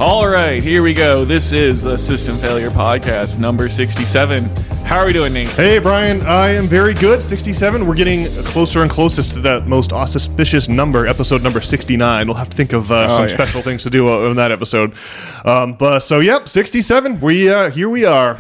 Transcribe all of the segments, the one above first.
All right, here we go. This is the System Failure Podcast, number 67. How are we doing, Nate? Hey, Brian. I am very good. 67. We're getting closer and closest to that most auspicious number, episode number 69. We'll have to think of some special things to do in that episode. Yep, 67. Here we are.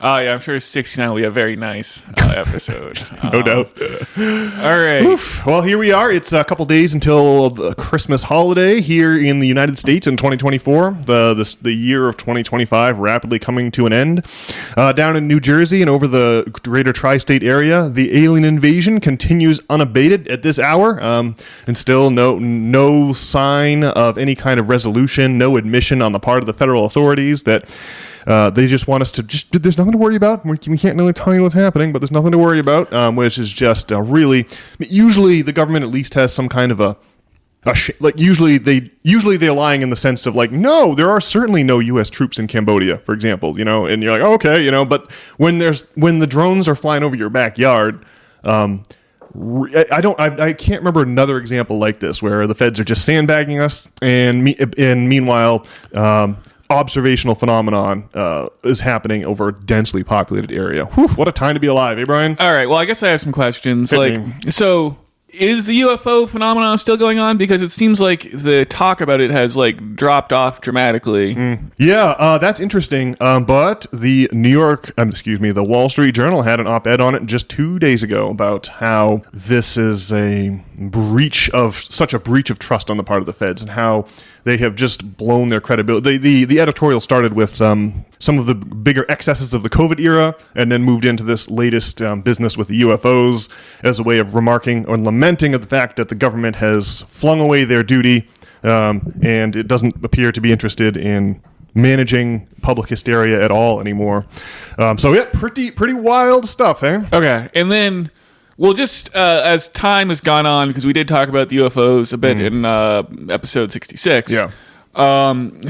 Oh, yeah, I'm sure 69 will be a very nice episode. No doubt. All right. Oof. Well, here we are. It's a couple days until the Christmas holiday here in the United States in 2024. The year of 2025 rapidly coming to an end. Down in New Jersey and over the greater tri-state area, the alien invasion continues unabated at this hour. And still no sign of any kind of resolution, no admission on the part of the federal authorities that they just want us to there's nothing to worry about. We can't really tell you what's happening, but there's nothing to worry about, which is just really, usually the government at least has some kind of usually they're lying in the sense of like, no, there are certainly no U.S. troops in Cambodia, for example, and you're like, oh, okay, but when the drones are flying over your backyard, I can't remember another example like this where the feds are just sandbagging us, and meanwhile, observational phenomenon is happening over a densely populated area. Whew, what a time to be alive, eh, Brian? All right. Well, I guess I have some questions. Hit me. So is the UFO phenomenon still going on? Because it seems like the talk about it has dropped off dramatically. Yeah, that's interesting. But the the Wall Street Journal had an op-ed on it just 2 days ago about how this is such a breach of trust on the part of the feds, and how they have just blown their credibility. The editorial started with some of the bigger excesses of the COVID era, and then moved into this latest business with the UFOs as a way of remarking or lamenting of the fact that the government has flung away their duty, and it doesn't appear to be interested in managing public hysteria at all anymore. Pretty wild stuff, eh? Okay, and then, well, just as time has gone on, because we did talk about the UFOs a bit in episode 66. Yeah.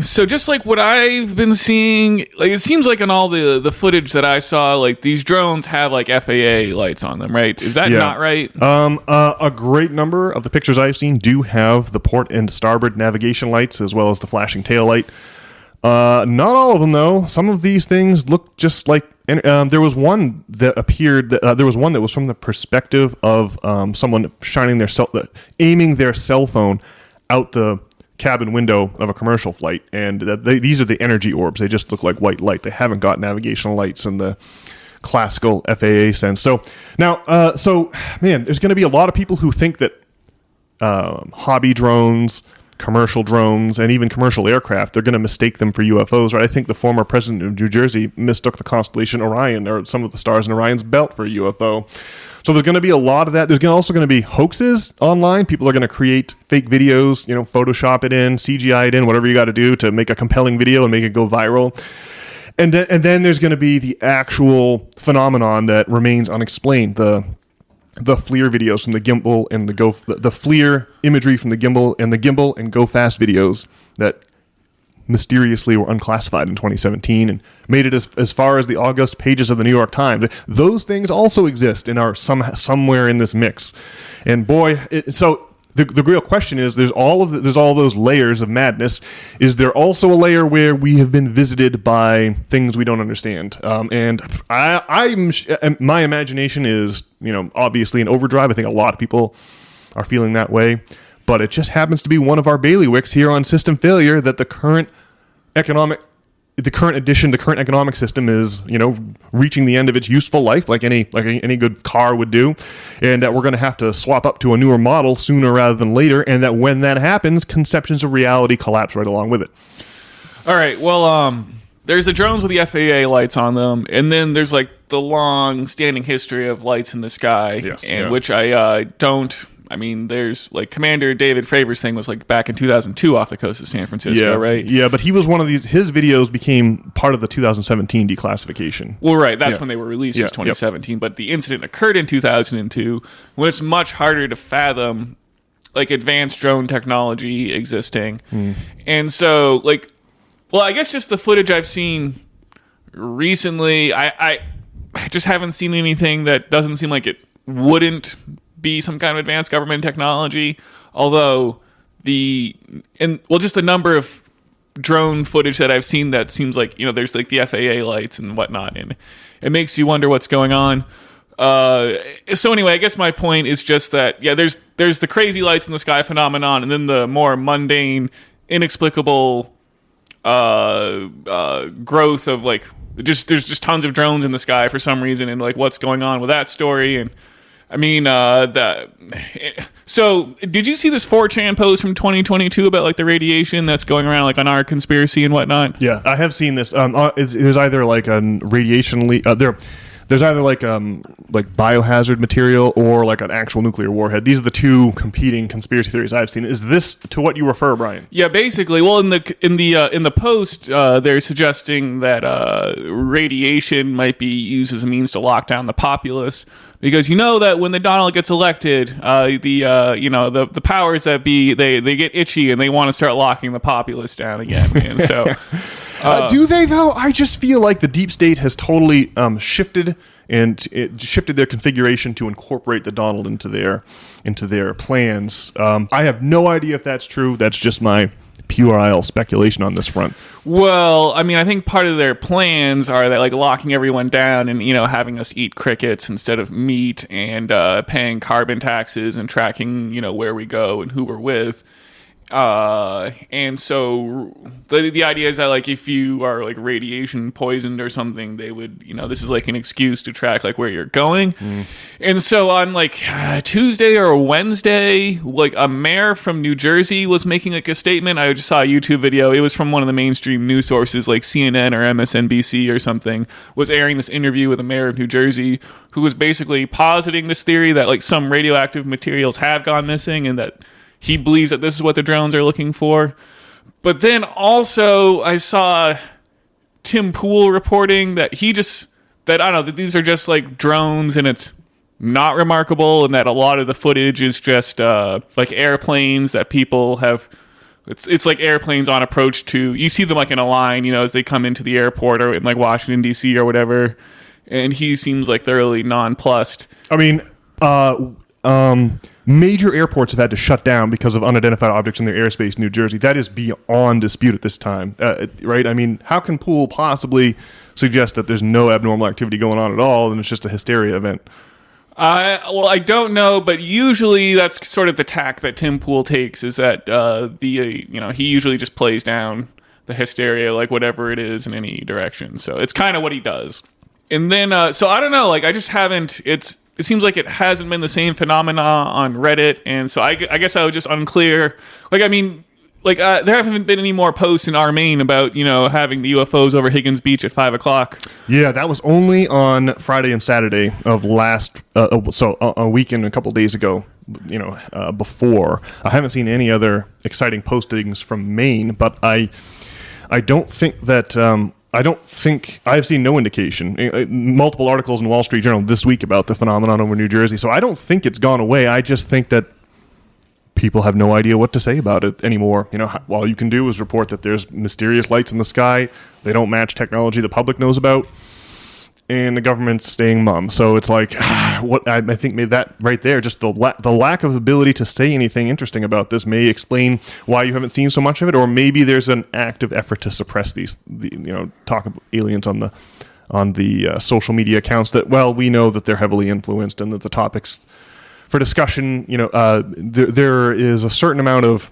So just like what I've been seeing, it seems like in all the footage that I saw, these drones have FAA lights on them, right? Is that not right? A great number of the pictures I've seen do have the port and starboard navigation lights as well as the flashing tail light. Not all of them, though. Some of these things look just like. There was one that appeared. There was one that was from the perspective of someone aiming their cell phone out the cabin window of a commercial flight, and these are the energy orbs. They just look like white light. They haven't got navigational lights in the classical FAA sense. So now, there's going to be a lot of people who think that hobby drones, commercial drones, and even commercial aircraft, they're going to mistake them for UFOs, right? I think the former president of New Jersey mistook the constellation Orion, or some of the stars in Orion's belt, for a UFO. So there's going to be a lot of that. There's also going to be hoaxes online. People are going to create fake videos, Photoshop it in, CGI it in, whatever you got to do to make a compelling video and make it go viral. And then there's going to be the actual phenomenon that remains unexplained. The FLIR videos from the gimbal and the FLIR imagery from the gimbal and Go Fast videos that mysteriously were unclassified in 2017 and made it as far as the August pages of the New York Times. Those things also exist and are somewhere in this mix. And boy, the real question is, there's all those layers of madness. Is there also a layer where we have been visited by things we don't understand? And my imagination is, obviously in overdrive. I think a lot of people are feeling that way, but it just happens to be one of our bailiwicks here on System Failure that the current economic system is, reaching the end of its useful life, like any good car would do, and that we're going to have to swap up to a newer model sooner rather than later, and that when that happens, conceptions of reality collapse right along with it. All right. Well, there's the drones with the FAA lights on them, and then there's the long-standing history of lights in the sky, which I don't. I mean, there's Commander David Fravor's thing was back in 2002 off the coast of San Francisco, right? Yeah, but he was one of these. His videos became part of the 2017 declassification. Well, right, that's when they were released. Was 2017, but the incident occurred in 2002, when it's much harder to fathom advanced drone technology existing, and so I guess just the footage I've seen recently, I just haven't seen anything that doesn't seem like it wouldn't be some kind of advanced government technology, although just the number of drone footage that I've seen that seems like, there's like the FAA lights and whatnot, and it makes you wonder what's going on. So anyway, I guess my point is just that, there's the crazy lights in the sky phenomenon, and then the more mundane, inexplicable growth of like there's just tons of drones in the sky for some reason, and like what's going on with that story. And I mean, so did you see this 4chan post from 2022 about like the radiation that's going around like on our conspiracy and whatnot? Yeah, I have seen this. There's either like a radiation leak. There's either like biohazard material or like an actual nuclear warhead. These are the two competing conspiracy theories I've seen. Is this to what you refer, Brian? Yeah, basically. Well, in the post, they're suggesting that radiation might be used as a means to lock down the populace, because that when the Donald gets elected, the powers that be they get itchy and they want to start locking the populace down again. And so. Do they, though? I just feel like the deep state has totally shifted their configuration to incorporate the Donald into their plans. I have no idea if that's true. That's just my puerile speculation on this front. Well, I mean, I think part of their plans are that like locking everyone down and having us eat crickets instead of meat, and paying carbon taxes and tracking where we go and who we're with. And so the idea is that like if you are like radiation poisoned or something, they would this is like an excuse to track like where you're going. And so on like Tuesday or Wednesday, like a mayor from New Jersey was making like a statement. I just saw a YouTube video. It was from one of the mainstream news sources like CNN or MSNBC or something, was airing this interview with a mayor of New Jersey who was basically positing this theory that like some radioactive materials have gone missing, and that he believes that this is what the drones are looking for. But then also I saw Tim Pool reporting that that these are just like drones and it's not remarkable, and that a lot of the footage is just like airplanes that people have. It's like airplanes on approach to. You see them like in a line, as they come into the airport or in like Washington D.C. or whatever. And he seems like thoroughly nonplussed. I mean, major airports have had to shut down because of unidentified objects in their airspace in New Jersey. That is beyond dispute at this time, right? I mean, how can Poole possibly suggest that there's no abnormal activity going on at all and it's just a hysteria event? I don't know, but usually that's sort of the tack that Tim Pool takes, is that he usually just plays down the hysteria, like whatever it is, in any direction. So it's kind of what he does. And then, so I don't know, like I just haven't. It seems like it hasn't been the same phenomena on Reddit, and so I guess I was just unclear. Like, I mean, like there haven't been any more posts in our main about having the UFOs over Higgins Beach at 5:00. Yeah, that was only on Friday and Saturday of last, so a weekend, a couple days ago. Before I haven't seen any other exciting postings from Maine, but I don't think that. I've seen no indication. Multiple articles in Wall Street Journal this week about the phenomenon over New Jersey. So I don't think it's gone away. I just think that people have no idea what to say about it anymore. All you can do is report that there's mysterious lights in the sky. They don't match technology the public knows about, and the government's staying mum. So it's like, what I think maybe that right there, just the lack of ability to say anything interesting about this may explain why you haven't seen so much of it, or maybe there's an active effort to suppress talk of aliens on the social media accounts that, well, we know that they're heavily influenced and that the topics for discussion, there is a certain amount of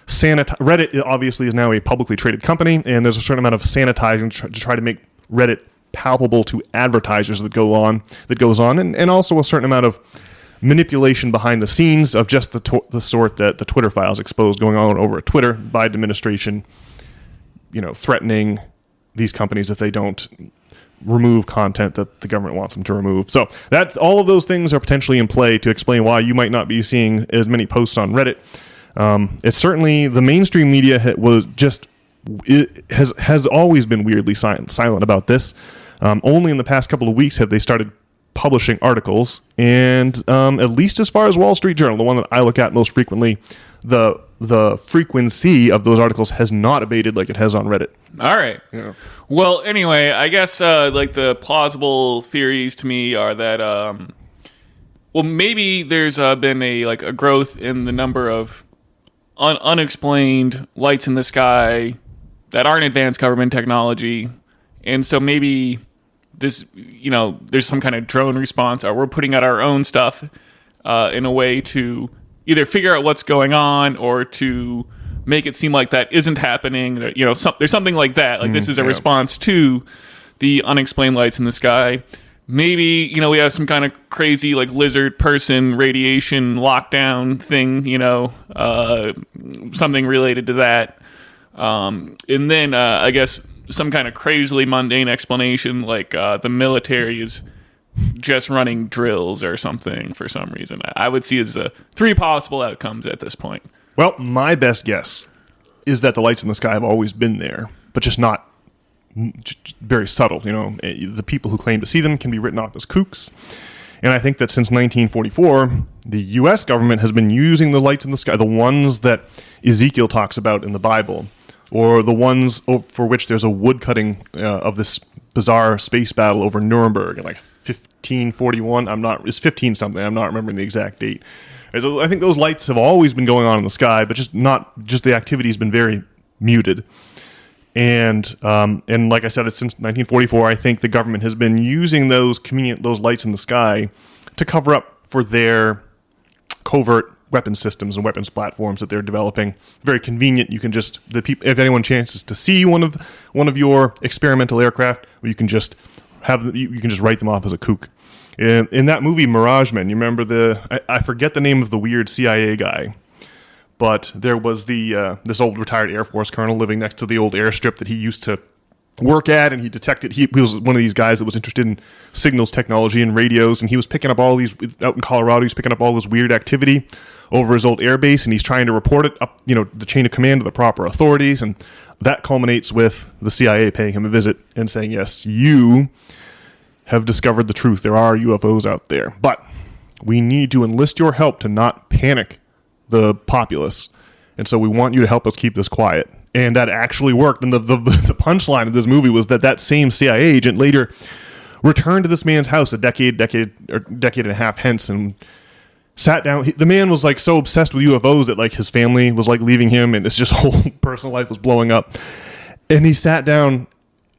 Reddit obviously is now a publicly traded company, and there's a certain amount of sanitizing to try to make Reddit palpable to advertisers that goes on, and also a certain amount of manipulation behind the scenes of just the sort that the Twitter files exposed going on over at Twitter by the administration, threatening these companies if they don't remove content that the government wants them to remove. So that's all of those things are potentially in play to explain why you might not be seeing as many posts on Reddit. It's certainly the mainstream media has always been weirdly silent about this. Only in the past couple of weeks have they started publishing articles, and at least as far as Wall Street Journal, the one that I look at most frequently, the frequency of those articles has not abated like it has on Reddit. All right. Yeah. Well, anyway, I guess like the plausible theories to me are that maybe there's been a growth in the number of unexplained lights in the sky that aren't advanced government technology. And so maybe this, there's some kind of drone response, or we're putting out our own stuff in a way to either figure out what's going on or to make it seem like that isn't happening. There's something like that. Like this is a response to the unexplained lights in the sky. Maybe, we have some kind of crazy like lizard person radiation lockdown thing, something related to that. And then I guess some kind of crazily mundane explanation like the military is just running drills or something for some reason. I would see as three possible outcomes at this point. Well, my best guess is that the lights in the sky have always been there, but just not just very subtle. The people who claim to see them can be written off as kooks. And I think that since 1944, the U.S. government has been using the lights in the sky, the ones that Ezekiel talks about in the Bible, or the ones for which there's a woodcutting of this bizarre space battle over Nuremberg in like 1541. It's 15 something. I'm not remembering the exact date. I think those lights have always been going on in the sky, but just the activity has been very muted. And like I said, it's since 1944. I think the government has been using those lights in the sky to cover up for their covert weapons systems and weapons platforms that they're developing. Very convenient. You can just if anyone chances to see one of your experimental aircraft, you can just write them off as a kook. In that movie Mirage Men, you remember I forget the name of the weird CIA guy, but there was this old retired Air Force colonel living next to the old airstrip that he used to work at, and he detected he was one of these guys that was interested in signals technology and radios, and he was picking up all these out in Colorado. He's picking up all this weird activity over his old air base, and he's trying to report it up, the chain of command to the proper authorities, and that culminates with the CIA paying him a visit and saying, "Yes, you have discovered the truth. There are UFOs out there, but we need to enlist your help to not panic the populace, and so we want you to help us keep this quiet." And that actually worked. And the punchline of this movie was that same CIA agent later returned to this man's house a decade and a half hence and sat down. The man was like so obsessed with UFOs that like his family was like leaving him, and his just whole personal life was blowing up. And he sat down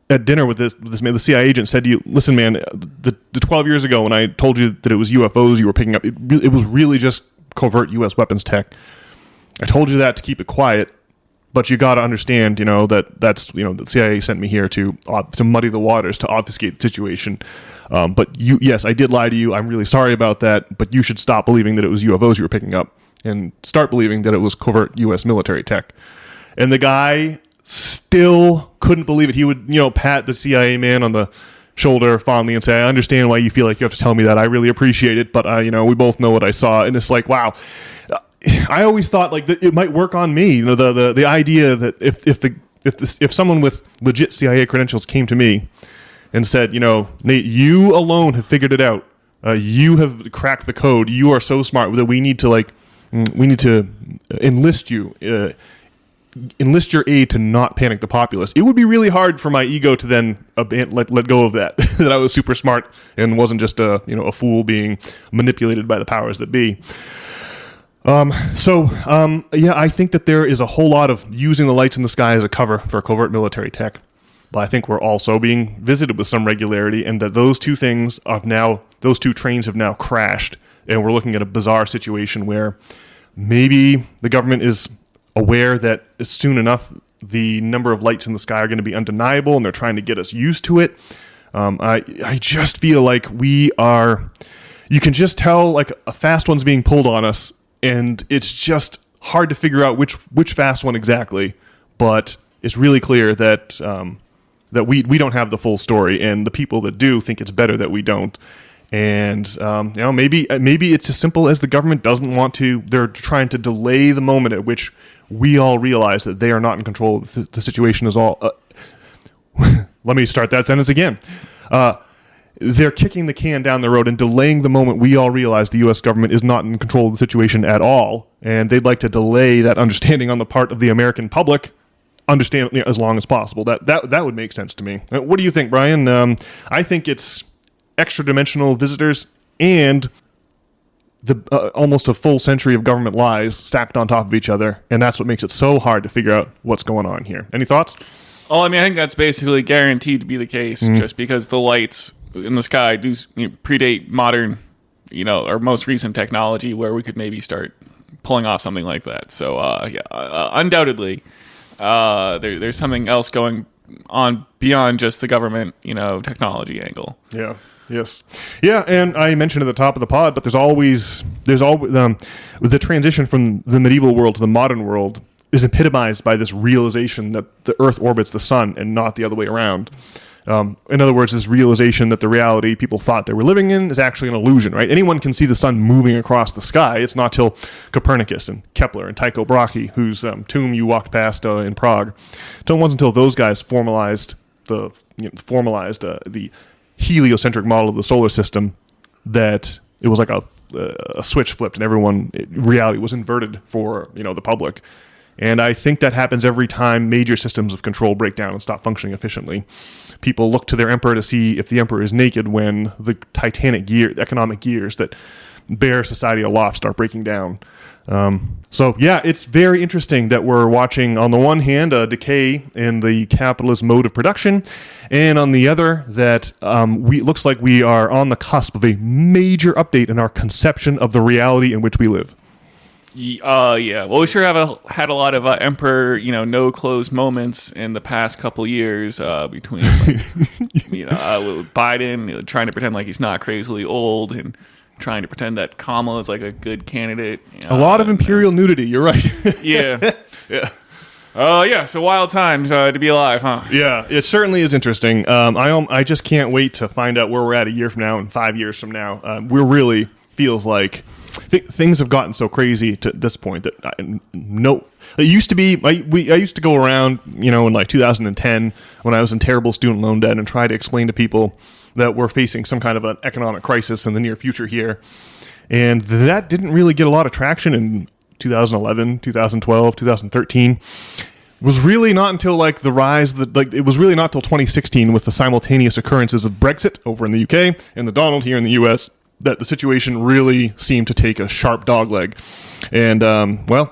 at dinner with this man. The CIA agent said to you, "Listen, man, the 12 years ago when I told you that it was UFOs you were picking up, it was really just covert U.S. weapons tech. I told you that to keep it quiet, but you got to understand, that's the CIA sent me here to muddy the waters, to obfuscate the situation. But yes, I did lie to you. I'm really sorry about that. But you should stop believing that it was UFOs you were picking up and start believing that it was covert U.S. military tech." And the guy still couldn't believe it. He would, pat the CIA man on the shoulder fondly and say, "I understand why you feel like you have to tell me that. I really appreciate it, but we both know what I saw." And it's like, wow. I always thought like that it might work on me. The idea that if someone with legit CIA credentials came to me and said, "Nate, you alone have figured it out. You have cracked the code. You are so smart that we need to enlist you." Enlist your aid to not panic the populace. It would be really hard for my ego to then let go of that. That I was super smart and wasn't just a fool being manipulated by the powers that be. I think that there is a whole lot of using the lights in the sky as a cover for covert military tech. But I think we're also being visited with some regularity, and that those two trains have now crashed, and we're looking at a bizarre situation where maybe the government is aware that soon enough the number of lights in the sky are going to be undeniable, and they're trying to get us used to it. I just feel like you can just tell like a fast one's being pulled on us, and it's just hard to figure out which fast one exactly. But it's really clear that that we don't have the full story, and the people that do think it's better that we don't. And maybe it's as simple as the government doesn't want to. They're trying to delay the moment at which we all realize that they are not in control of the situation. Is all. Let me start that sentence again. They're kicking the can down the road and delaying the moment we all realize the U.S. government is not in control of the situation at all, and they'd like to delay that understanding on the part of the American public. Understand as long as possible. That would make sense to me. What do you think, Brian? I think it's extra-dimensional visitors and the almost a full century of government lies stacked on top of each other, and that's what makes it so hard to figure out what's going on here. Any thoughts? Oh, I mean, I think that's basically guaranteed to be the case, just because the lights in the sky do predate modern, or most recent technology, where we could maybe start pulling off something like that. So, undoubtedly, there's something else going on beyond just the government, technology angle. Yeah. Yes. Yeah, and I mentioned at the top of the pod, but there's always the transition from the medieval world to the modern world is epitomized by this realization that the Earth orbits the sun and not the other way around. In other words, this realization that the reality people thought they were living in is actually an illusion, right? Anyone can see the sun moving across the sky. It's not till Copernicus and Kepler and Tycho Brahe, whose tomb you walked past in Prague. It wasn't until those guys formalized the heliocentric model of the solar system that it was like a switch flipped and reality was inverted for the public. And I think that happens every time major systems of control break down and stop functioning efficiently. People look to their emperor to see if the emperor is naked when the titanic economic gears that bear society aloft start breaking down. So yeah, it's very interesting that we're watching, on the one hand, a decay in the capitalist mode of production, and on the other, that looks like we are on the cusp of a major update in our conception of the reality in which we live. Yeah. Well, we sure have had a lot of emperor, no clothes moments in the past couple years between, Biden trying to pretend like he's not crazily old and trying to pretend that Kamala is like a good candidate. A lot of imperial nudity. You're right. Yeah. Yeah. Yeah. So wild times to be alive, huh? Yeah, it certainly is interesting. I just can't wait to find out where we're at a year from now and 5 years from now. We're really feels like things have gotten so crazy to this point that it used to be. I used to go around, in like 2010 when I was in terrible student loan debt and try to explain to people that we're facing some kind of an economic crisis in the near future here, and that didn't really get a lot of traction in 2011, 2012, 2013. Was really not until it was really not until 2016 with the simultaneous occurrences of Brexit over in the UK and the Donald here in the US that the situation really seemed to take a sharp dogleg. And,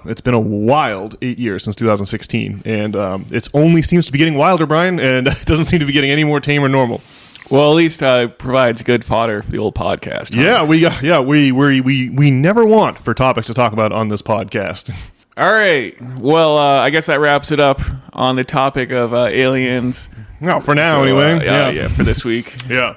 it's been a wild 8 years since 2016. And it only seems to be getting wilder, Brian, and it doesn't seem to be getting any more tame or normal. Well, at least provides good fodder for the old podcast. Huh? Yeah, we never want for topics to talk about on this podcast. All right. Well, I guess that wraps it up on the topic of aliens. No, for now, anyway. Yeah, for this week. Yeah.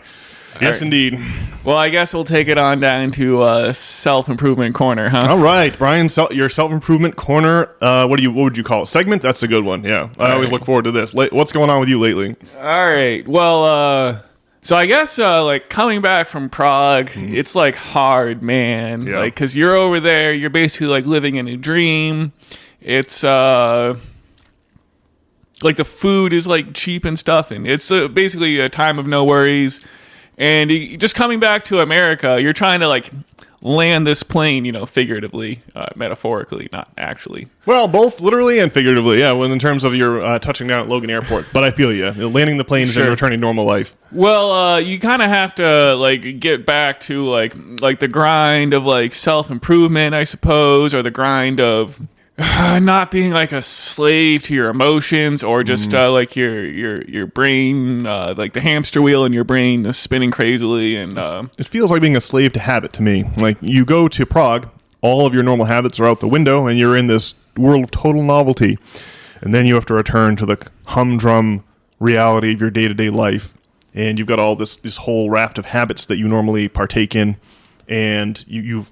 Yes, indeed. Well, I guess we'll take it on down to self-improvement corner, huh? All right, Brian, your self-improvement corner. What would you call it? Segment? That's a good one. Yeah, I always look forward to this. What's going on with you lately? All right. Well, so I guess coming back from Prague, it's like hard, man. Yeah. Because you're over there, you're basically like living in a dream. It's the food is like cheap and stuff, and it's basically a time of no worries. And just coming back to America, you're trying to land this plane, figuratively, metaphorically, not actually. Well, both literally and figuratively, yeah. When in terms of your touching down at Logan Airport, but I feel you. Landing the plane is returning to normal life. Well, you kind of have to get back to the grind of self improvement, I suppose, or the grind of not being a slave to your emotions, or just your brain, the hamster wheel in your brain is spinning crazily, and it feels like being a slave to habit to me. Like you go to Prague, all of your normal habits are out the window, and you're in this world of total novelty, and then you have to return to the humdrum reality of your day-to-day life, and you've got all this whole raft of habits that you normally partake in. And you've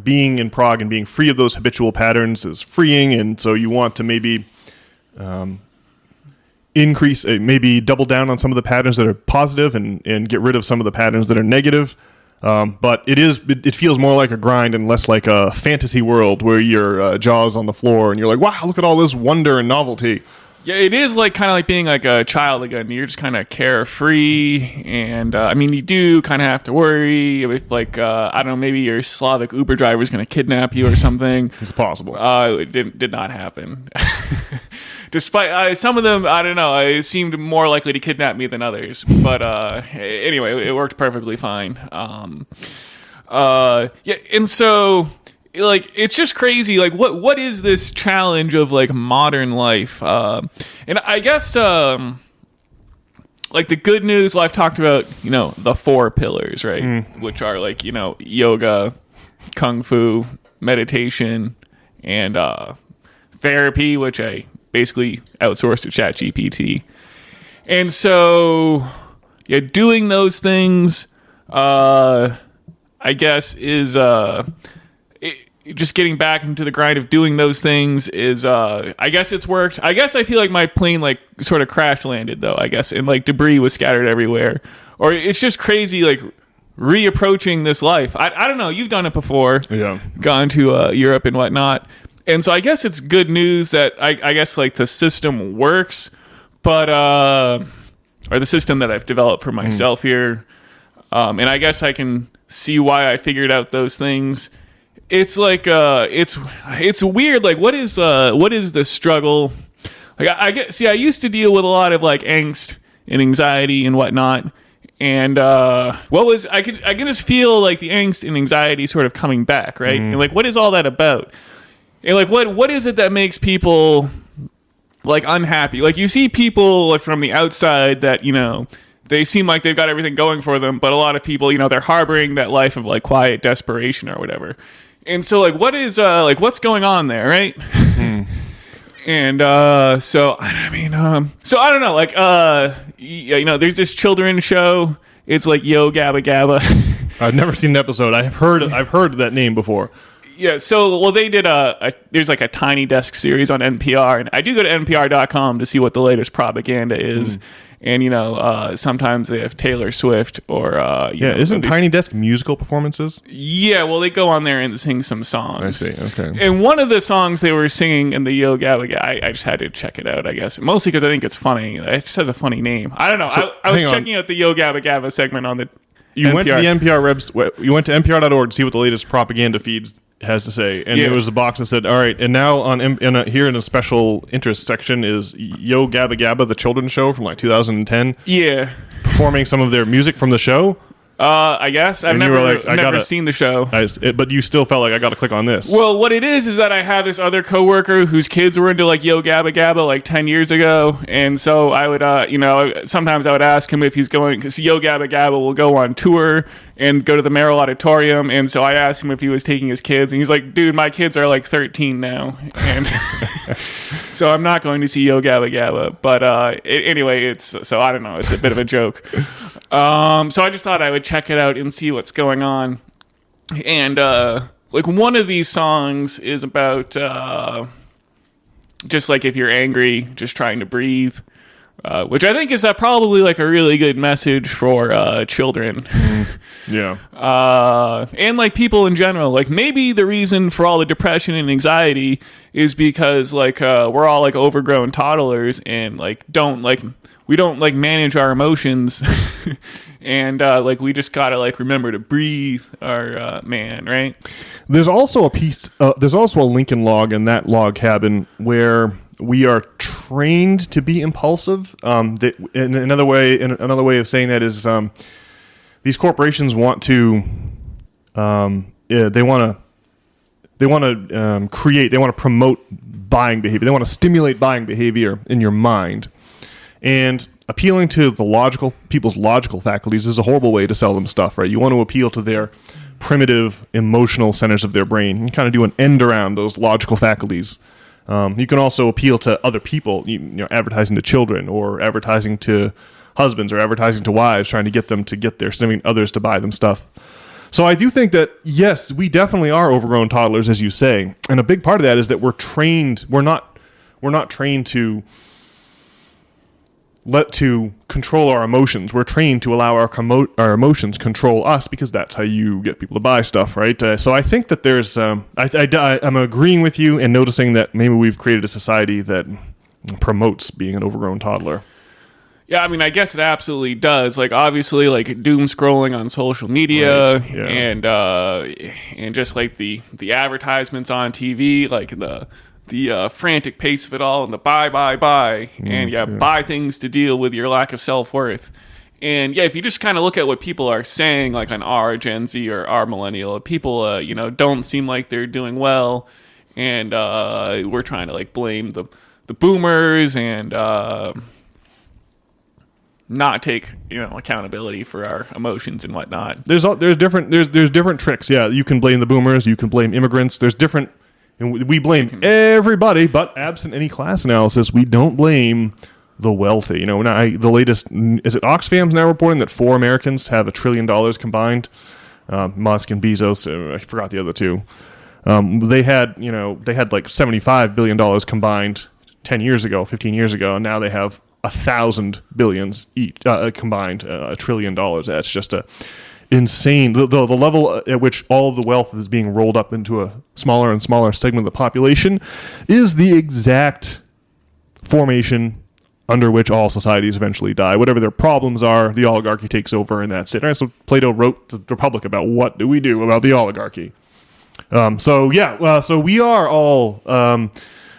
being in Prague and being free of those habitual patterns is freeing, and so you want to maybe increase, maybe double down on some of the patterns that are positive and get rid of some of the patterns that are negative. But it feels more like a grind and less like a fantasy world where your jaw's on the floor and you're like, wow, look at all this wonder and novelty. Yeah, it is kind of being a child again. You're just kind of carefree, and you do kind of have to worry if I don't know, maybe your Slavic Uber driver is going to kidnap you or something. It's possible. It did not happen. Despite some of them, I don't know, it seemed more likely to kidnap me than others. But anyway, it worked perfectly fine. And so like it's just crazy. Like what is this challenge of like modern life? And I guess like the good news. Well, I've talked about the 4 pillars, right? Which are like yoga, kung fu, meditation, and therapy, which I basically outsourced to ChatGPT. And so yeah, doing those things, I guess is just getting back into the grind of doing those things is I guess it's worked. I guess I feel like my plane like sort of crash landed though, I guess, and like debris was scattered everywhere. Or it's just crazy like reapproaching this life. I don't know, you've done it before. Yeah. Gone to Europe and whatnot. And so I guess it's good news that I guess like the system works, but or the system that I've developed for myself here. And I guess I can see why I figured out those things. It's like it's weird. Like what is the struggle? Like I used to deal with a lot of like angst and anxiety and whatnot. And I can just feel like the angst and anxiety sort of coming back, right? And like what is all that about? And like what is it that makes people like unhappy? Like you see people like from the outside that they seem like they've got everything going for them, but a lot of people they're harboring that life of like quiet desperation or whatever. And so like what is like what's going on there, right? And so I mean so I don't know, like there's this children's show. It's like Yo Gabba Gabba. I've never seen an episode. I've heard that name before. Yeah, so well they did there's like a Tiny Desk series on NPR, and I do go to npr.com to see what the latest propaganda is. And sometimes they have Taylor Swift or isn't Tiny Desk musical performances? Yeah, well they go on there and sing some songs. I see. Okay. And one of the songs they were singing in the Yo Gabba Gabba, I just had to check it out, I guess. Mostly because I think it's funny. It just has a funny name. I don't know. So, I was checking out the Yo Gabba Gabba segment on the You NPR. went to the NPR you went to npr.org to see what the latest propaganda feeds has to say, and there was a box that said, all right, and now here in a special interest section is Yo Gabba Gabba, the children's show from like 2010, performing some of their music from the show. I guess I've never seen the show, but you still felt like I got to click on this. Well, what it is that I have this other coworker whose kids were into like Yo Gabba Gabba like 10 years ago, and so I would, sometimes I would ask him if he's going, because Yo Gabba Gabba will go on tour and go to the Merrill Auditorium, and so I asked him if he was taking his kids, and he's like, dude, my kids are like 13 now, and so I'm not going to see Yo Gabba Gabba, but anyway, so I don't know, it's a bit of a joke. So I just thought I would check it out and see what's going on. And like one of these songs is about just like if you're angry, just trying to breathe, which I think is probably like a really good message for children. Yeah. And like people in general. Like maybe the reason for all the depression and anxiety is because like we're all like overgrown toddlers and like we don't like manage our emotions. And like we just gotta like remember to breathe our man, right? There's also a piece. There's also a Lincoln log in that log cabin where we are trained to be impulsive. Another way of saying that is these corporations want to. They want to create. They want to promote buying behavior. They want to stimulate buying behavior in your mind, and appealing to people's logical faculties is a horrible way to sell them stuff, right? You want to appeal to their primitive emotional centers of their brain and kind of do an end around those logical faculties. You can also appeal to other people, advertising to children or advertising to husbands or advertising to wives, trying to get them to get their significant others to buy them stuff. So I do think that, yes, we definitely are overgrown toddlers, as you say. And a big part of that is that we're not trained to control our emotions. We're trained to allow our emotions control us because that's how you get people to buy stuff, right? So I think that there's I'm agreeing with you and noticing that maybe we've created a society that promotes being an overgrown toddler. Yeah, I mean, I guess it absolutely does. Like, obviously, like doom scrolling on social media, right, yeah. and just like the advertisements on TV, like the frantic pace of it all, and the buy, and buy things to deal with your lack of self-worth. And yeah, if you just kind of look at what people are saying, like on our Gen Z or our millennial, people, don't seem like they're doing well. And we're trying to like blame the boomers and not take accountability for our emotions and whatnot. There's different tricks. Yeah, you can blame the boomers. You can blame immigrants. There's different, and we blame everybody. But absent any class analysis, we don't blame the wealthy. Now the latest, is it Oxfam's now reporting that 4 Americans have $1 trillion combined? Musk and Bezos. I forgot the other two. They had like $75 billion combined 10 years ago, 15 years ago, and now they have 1,000 billions each combined, $1 trillion. That's just insane. The level at which all the wealth is being rolled up into a smaller and smaller segment of the population is the exact formation under which all societies eventually die. Whatever their problems are, the oligarchy takes over, and that's it. All right, so Plato wrote the Republic about what do we do about the oligarchy. So we are all...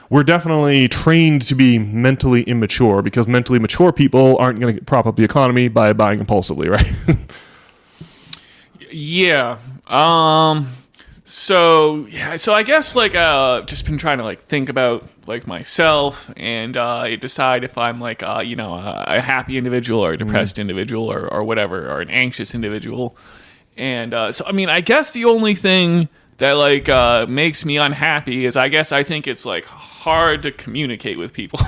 we're definitely trained to be mentally immature because mentally mature people aren't going to prop up the economy by buying impulsively, right? Yeah. So I guess like just been trying to like think about like myself and decide if I'm like a happy individual or a depressed individual or whatever, or an anxious individual. And so I mean, I guess the only thing that like makes me unhappy is I think it's like hard to communicate with people.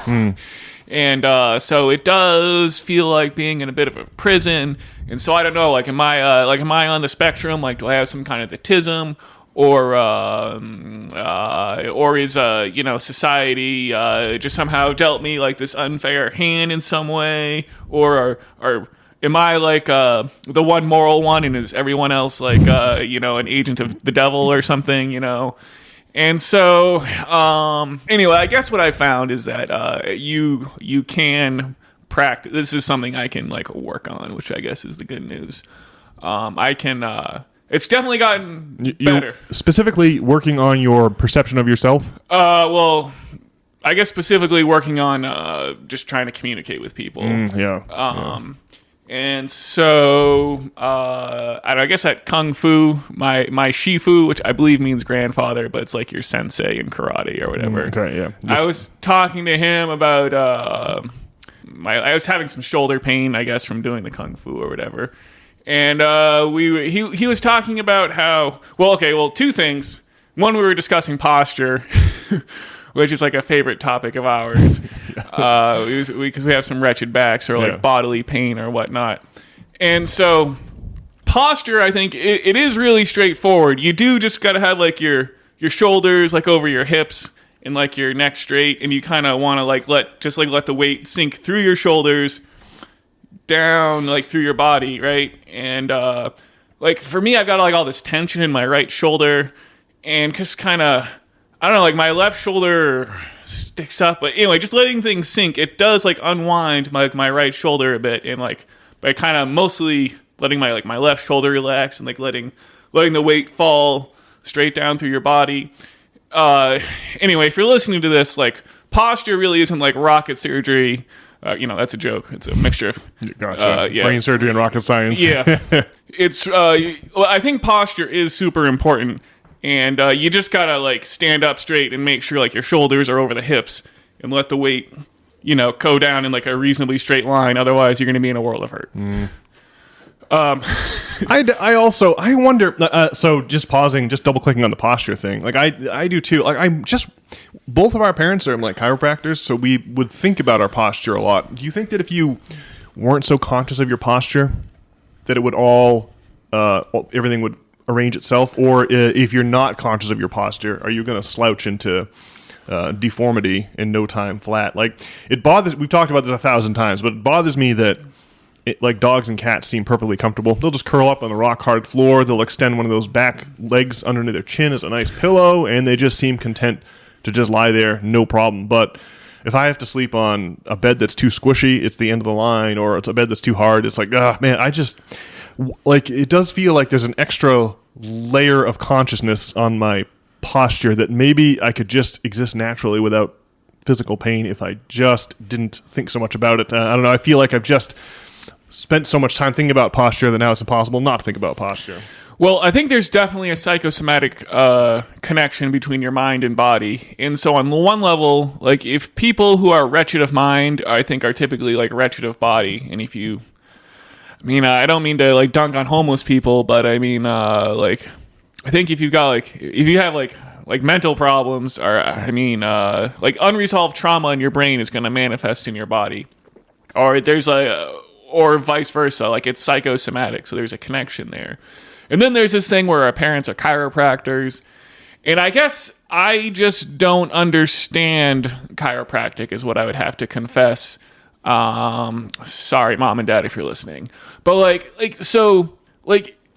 And so it does feel like being in a bit of a prison. And so I don't know, like am I on the spectrum? Like do I have some kind of autism, or is society just somehow dealt me like this unfair hand in some way, or am I like the one moral one, and is everyone else like an agent of the devil or something? And so anyway, I guess what I found is that you can practice. This is something I can like work on, which I guess is the good news. I can. It's definitely gotten better. Specifically working on your perception of yourself? Well, I guess specifically working on just trying to communicate with people. And so, I guess at Kung Fu, my Shifu, which I believe means grandfather, but it's like your sensei in karate or whatever. Okay, yeah. I was talking to him about, I was having some shoulder pain, I guess, from doing the Kung Fu or whatever. And he was talking about how, two things. One, we were discussing posture, which is like a favorite topic of ours, because we have some wretched backs or like bodily pain or whatnot. And so posture, I think it is really straightforward. You do just got to have like your shoulders like over your hips and like your neck straight, and you kind of want to like let the weight sink through your shoulders down like through your body, right? And like for me, I've got like all this tension in my right shoulder, and just kind of, I don't know, like my left shoulder sticks up, but anyway, just letting things sink, it does like unwind my right shoulder a bit, and like by kind of mostly letting my left shoulder relax and like letting the weight fall straight down through your body. Anyway, if you're listening to this, like posture really isn't like rocket surgery. That's a joke. It's a mixture of brain surgery and rocket science. Yeah, it's. I think posture is super important, and you just gotta like stand up straight and make sure like your shoulders are over the hips, and let the weight, go down in like a reasonably straight line. Otherwise, you're gonna be in a world of hurt. I wonder. So just pausing, just double clicking on the posture thing. Like I do too. Like both of our parents are like chiropractors, so we would think about our posture a lot. Do you think that if you weren't so conscious of your posture, that it would everything would arrange itself? Or if you're not conscious of your posture, are you going to slouch into deformity in no time flat? Like it bothers. We've talked about this 1,000 times, but it bothers me that like dogs and cats seem perfectly comfortable. They'll just curl up on the rock hard floor. They'll extend one of those back legs underneath their chin as a nice pillow, and they just seem content to just lie there, no problem. But if I have to sleep on a bed that's too squishy, it's the end of the line, or it's a bed that's too hard, it's like, man, I just, like, it does feel like there's an extra layer of consciousness on my posture that maybe I could just exist naturally without physical pain if I just didn't think so much about it. I don't know, I feel like I've just spent so much time thinking about posture that now it's impossible not to think about posture. Well, I think there's definitely a psychosomatic connection between your mind and body. And so on one level, like if people who are wretched of mind, I think are typically like wretched of body. And if you, I mean, I don't mean to like dunk on homeless people, but I mean, like, I think if you've got like, if you have like mental problems or, I mean, like unresolved trauma in your brain is going to manifest in your body. Or there's or vice versa, like it's psychosomatic. So there's a connection there. And then there's this thing where our parents are chiropractors. And I guess I just don't understand chiropractic is what I would have to confess. Sorry, mom and dad, if you're listening. But so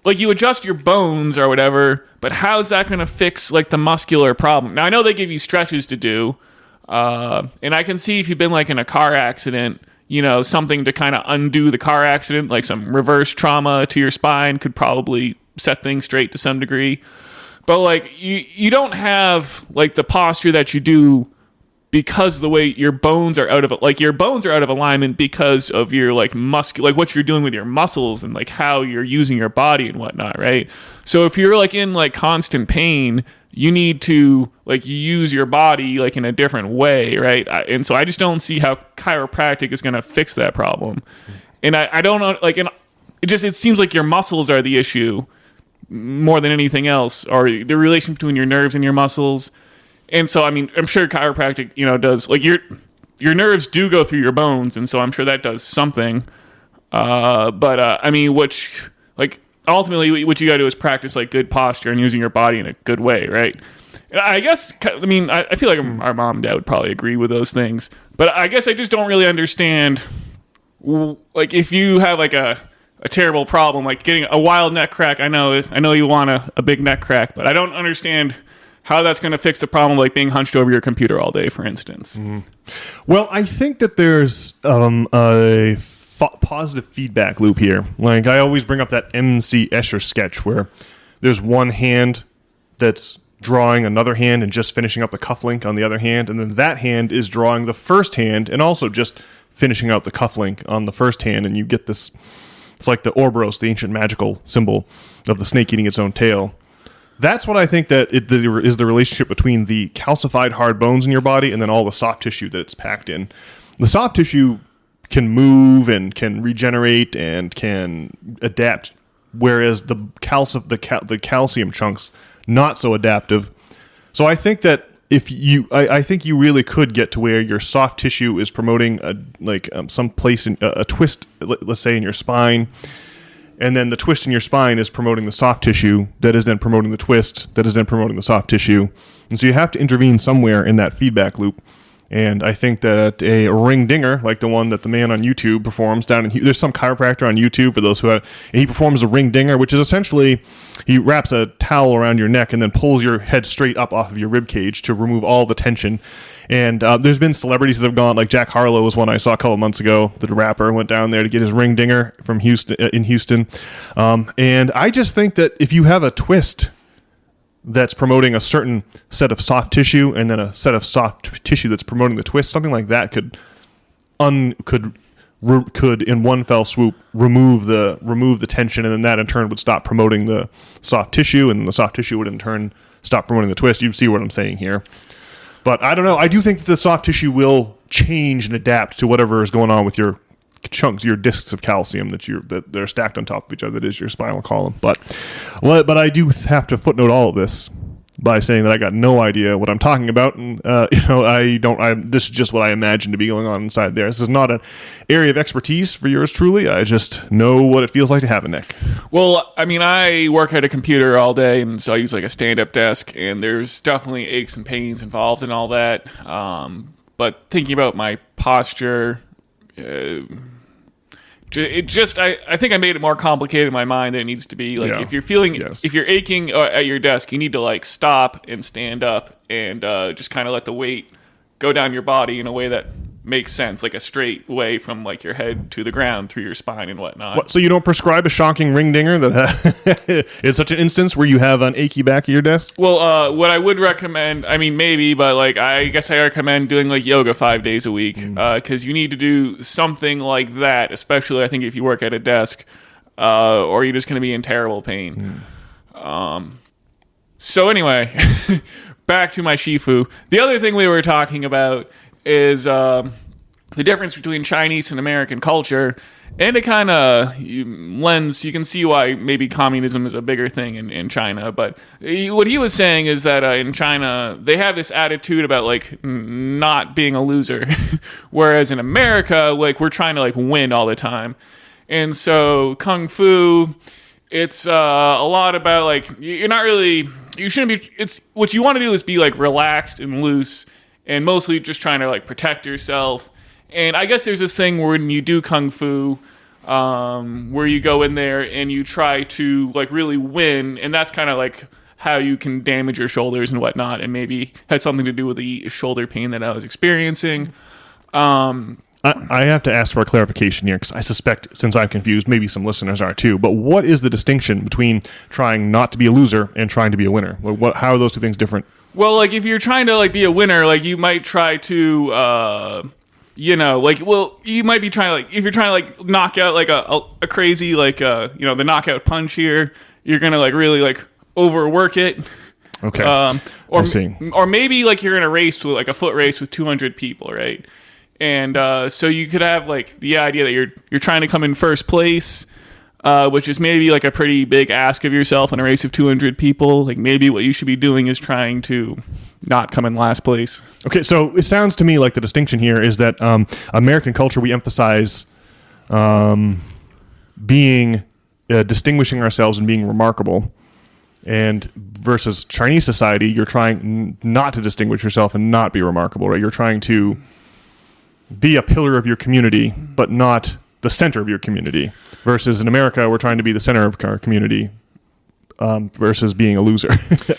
you adjust your bones or whatever, but how's that going to fix like the muscular problem? Now, I know they give you stretches to do. And I can see if you've been like in a car accident, you know, something to kind of undo the car accident, like some reverse trauma to your spine could probably set things straight to some degree. But like you don't have like the posture that you do because of the way your bones are out of alignment because of your like like what you're doing with your muscles and like how you're using your body and whatnot, right? So if you're like in like constant pain, you need to like use your body like in a different way, right? And so I just don't see how chiropractic is going to fix that problem. And I don't know, like, and it seems like your muscles are the issue more than anything else, or the relation between your nerves and your muscles. And so, I mean, I'm sure chiropractic, you know, does like your nerves do go through your bones, and so I'm sure that does something. I mean, which like ultimately, what you got to do is practice like good posture and using your body in a good way, right? And I guess, I mean, I feel like our mom and dad would probably agree with those things, but I guess I just don't really understand, like, if you have like a terrible problem, like getting a wild neck crack. I know you want a big neck crack, but I don't understand how that's going to fix the problem, like being hunched over your computer all day, for instance. Mm-hmm. Well, I think that there's a positive feedback loop here. Like I always bring up that MC Escher sketch where there's one hand that's drawing another hand and just finishing up the cufflink on the other hand, and then that hand is drawing the first hand and also just finishing out the cufflink on the first hand, and you get this. It's like the Ouroboros, the ancient magical symbol of the snake eating its own tail. That's what I think that is the relationship between the calcified hard bones in your body and then all the soft tissue that it's packed in. The soft tissue can move and can regenerate and can adapt, whereas the calcium chunks not so adaptive. So I think that I think you really could get to where your soft tissue is promoting some place in a twist, let's say in your spine, and then the twist in your spine is promoting the soft tissue that is then promoting the twist that is then promoting the soft tissue, and so you have to intervene somewhere in that feedback loop. And I think that a ring dinger, like the one that the man on YouTube performs there's some chiropractor on YouTube for those and he performs a ring dinger, which is essentially he wraps a towel around your neck and then pulls your head straight up off of your rib cage to remove all the tension. And there's been celebrities that have gone, like Jack Harlow was one I saw a couple months ago. The rapper went down there to get his ring dinger from Houston. And I just think that if you have a twist that's promoting a certain set of soft tissue and then a set of soft tissue that's promoting the twist, something like that could in one fell swoop remove the tension, and then that in turn would stop promoting the soft tissue, and the soft tissue would in turn stop promoting the twist. You see what I'm saying here. But I don't know. I do think that the soft tissue will change and adapt to whatever is going on with your chunks, your discs of calcium that they're stacked on top of each other. That is your spinal column. But I do have to footnote all of this by saying that I got no idea what I'm talking about, and this is just what I imagine to be going on inside there. This is not an area of expertise for yours truly. I just know what it feels like to have a neck. Well, I mean, I work at a computer all day, and so I use like a stand-up desk, and there's definitely aches and pains involved in all that. But thinking about my posture, I think I made it more complicated in my mind than it needs to be. Like, if you're aching at your desk, you need to like stop and stand up and just kind of let the weight go down your body in a way that makes sense, like a straight way from like your head to the ground through your spine and whatnot. So you don't prescribe a shocking ring dinger that is such an instance where you have an achy back of your desk? Well, what I would recommend, I mean, maybe, but like I guess I recommend doing like yoga 5 days a week, because you need to do something like that, especially I think if you work at a desk, or you're just going to be in terrible pain. So anyway, back to my Shifu. The other thing we were talking about is the difference between Chinese and American culture, and it kind of lends, you can see why maybe communism is a bigger thing in China, but what he was saying is that in China, they have this attitude about like not being a loser, whereas in America, like we're trying to like win all the time. And so Kung Fu, it's a lot about like, you're not really, you shouldn't be, it's what you want to do is be like relaxed and loose, and mostly just trying to like protect yourself. And I guess there's this thing where when you do Kung Fu, where you go in there and you try to like really win, and that's kind of like how you can damage your shoulders and whatnot, and maybe has something to do with the shoulder pain that I was experiencing. I have to ask for a clarification here, because I suspect, since I'm confused, maybe some listeners are too, but what is the distinction between trying not to be a loser and trying to be a winner? How are those two things different? Well, like if you're trying to like be a winner, like you might try to, you might be trying to like, if you're trying to like knock out like a crazy like the knockout punch here, you're gonna like really like overwork it. Okay. Or maybe like you're in a race with like a foot race with 200 people, right? And so you could have like the idea that you're trying to come in first place, which is maybe like a pretty big ask of yourself in a race of 200 people. Like maybe what you should be doing is trying to not come in last place. Okay, so it sounds to me like the distinction here is that American culture, we emphasize distinguishing ourselves and being remarkable. And versus Chinese society, you're trying not to distinguish yourself and not be remarkable, right? You're trying to be a pillar of your community, but not the center of your community. Versus in America, we're trying to be the center of our community, versus being a loser.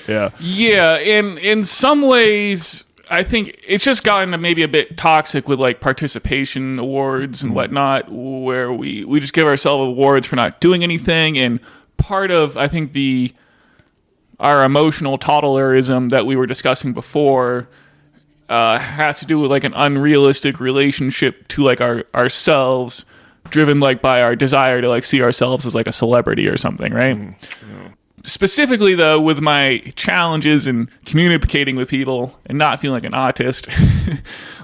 Yeah. Yeah, and in some ways, I think it's just gotten maybe a bit toxic with like participation awards and whatnot, where we just give ourselves awards for not doing anything. And part of, I think, our emotional toddlerism that we were discussing before has to do with like an unrealistic relationship to like ourselves, driven like by our desire to like see ourselves as like a celebrity or something, right? Specifically though, with my challenges in communicating with people and not feeling like an autist,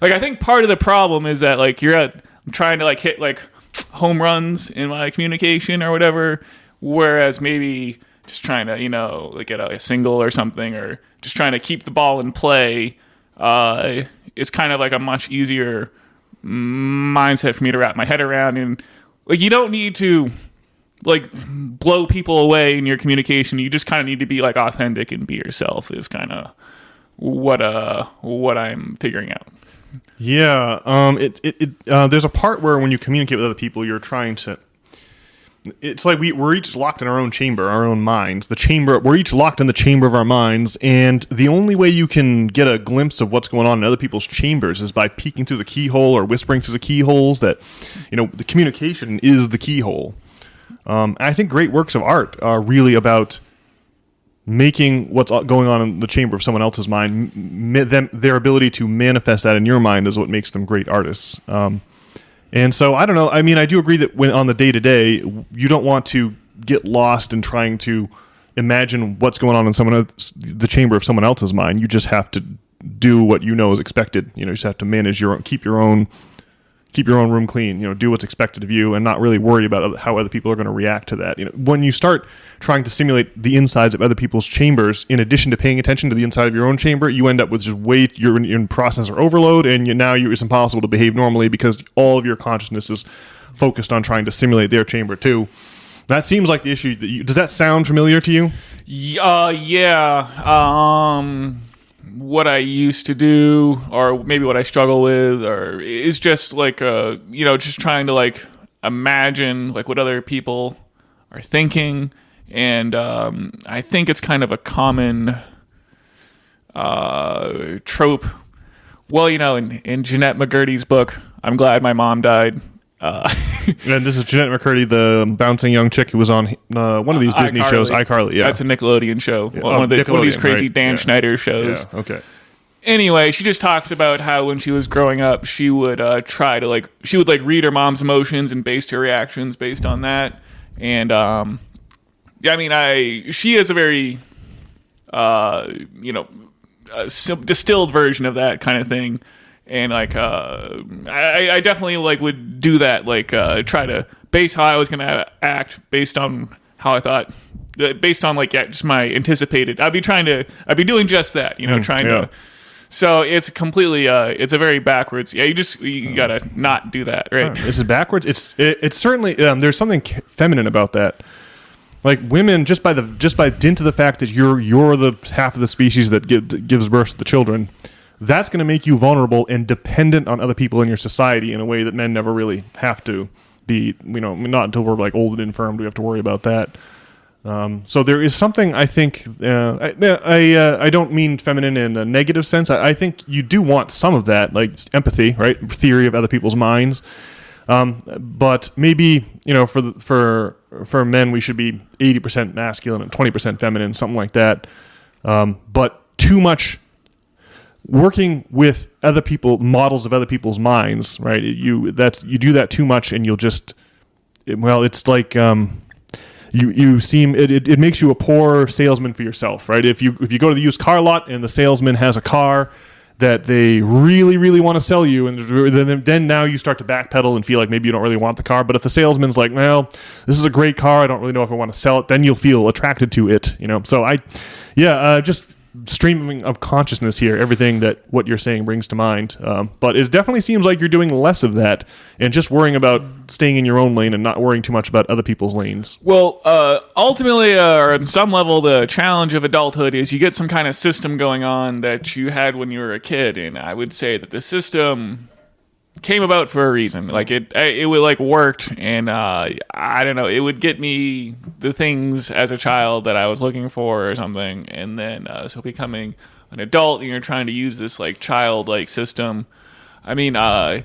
like I think part of the problem is that like I'm trying to like hit like home runs in my communication or whatever, whereas maybe just trying to like get a single or something, or just trying to keep the ball in play, it's kind of like a much easier mindset for me to wrap my head around. And like you don't need to like blow people away in your communication. You just kind of need to be like authentic and be yourself, is kind of what I'm figuring out. Yeah. There's a part where when you communicate with other people, you're trying to, it's like we're each locked in our own chamber, our own minds. We're each locked in the chamber of our minds, and the only way you can get a glimpse of what's going on in other people's chambers is by peeking through the keyhole or whispering through the keyholes. That the communication is the keyhole. I think great works of art are really about making what's going on in the chamber of someone else's mind, their ability to manifest that in your mind is what makes them great artists. And so, I don't know. I mean, I do agree that when on the day-to-day, you don't want to get lost in trying to imagine what's going on in the chamber of someone else's mind. You just have to do what you know is expected. You just have to manage keep your own room clean. Do what's expected of you, and not really worry about how other people are going to react to that. When you start trying to simulate the insides of other people's chambers, in addition to paying attention to the inside of your own chamber, you end up with just you're in processor overload, and it's impossible to behave normally because all of your consciousness is focused on trying to simulate their chamber too. That seems like the issue. Does that sound familiar to you? Yeah. What I used to do, or maybe what I struggle with, or is just like just trying to like imagine like what other people are thinking. And I think it's kind of a common trope Well, in Jeanette McCurdy's book, I'm Glad My Mom Died. And this is Jeanette McCurdy, the bouncing young chick who was on one of these Disney shows, iCarly. Yeah, that's a Nickelodeon show. Yeah. One of these crazy right? Dan Schneider shows. Yeah. Okay. Anyway, she just talks about how when she was growing up, she would try to read her mom's emotions and based her reactions based on that. And she is a very distilled version of that kind of thing. And I definitely would do that, try to base how I was going to act based on how I thought, based on just my anticipated. I'd be doing just that, trying to. So it's completely, it's a very backwards. Yeah, you gotta not do that, right? Is it backwards? It's certainly there's something feminine about that. Like women, just by dint of the fact that you're the half of the species that gives birth to the children, that's going to make you vulnerable and dependent on other people in your society in a way that men never really have to be. Not until we're old and infirm do we have to worry about that. So there is something, I think, I don't mean feminine in a negative sense. I think you do want some of that, like empathy, right? Theory of other people's minds. But maybe, for men, we should be 80% masculine and 20% feminine, something like that. But too much working with other people, models of other people's minds, right? You do that too much and you'll just, it's like, You seem it makes you a poor salesman for yourself, right? If you go to the used car lot and the salesman has a car that they really, really want to sell you, and then now you start to backpedal and feel like maybe you don't really want the car. But if the salesman's like, well, this is a great car, I don't really know if I want to sell it, then you'll feel attracted to it, So just streaming of consciousness here, everything that what you're saying brings to mind. But it definitely seems like you're doing less of that and just worrying about staying in your own lane and not worrying too much about other people's lanes. Well, ultimately, or on some level, the challenge of adulthood is you get some kind of system going on that you had when you were a kid. And I would say that the system came about for a reason. It would worked, and I don't know, it would get me the things as a child that I was looking for or something, and then so becoming an adult and you're trying to use this childlike system. I mean, I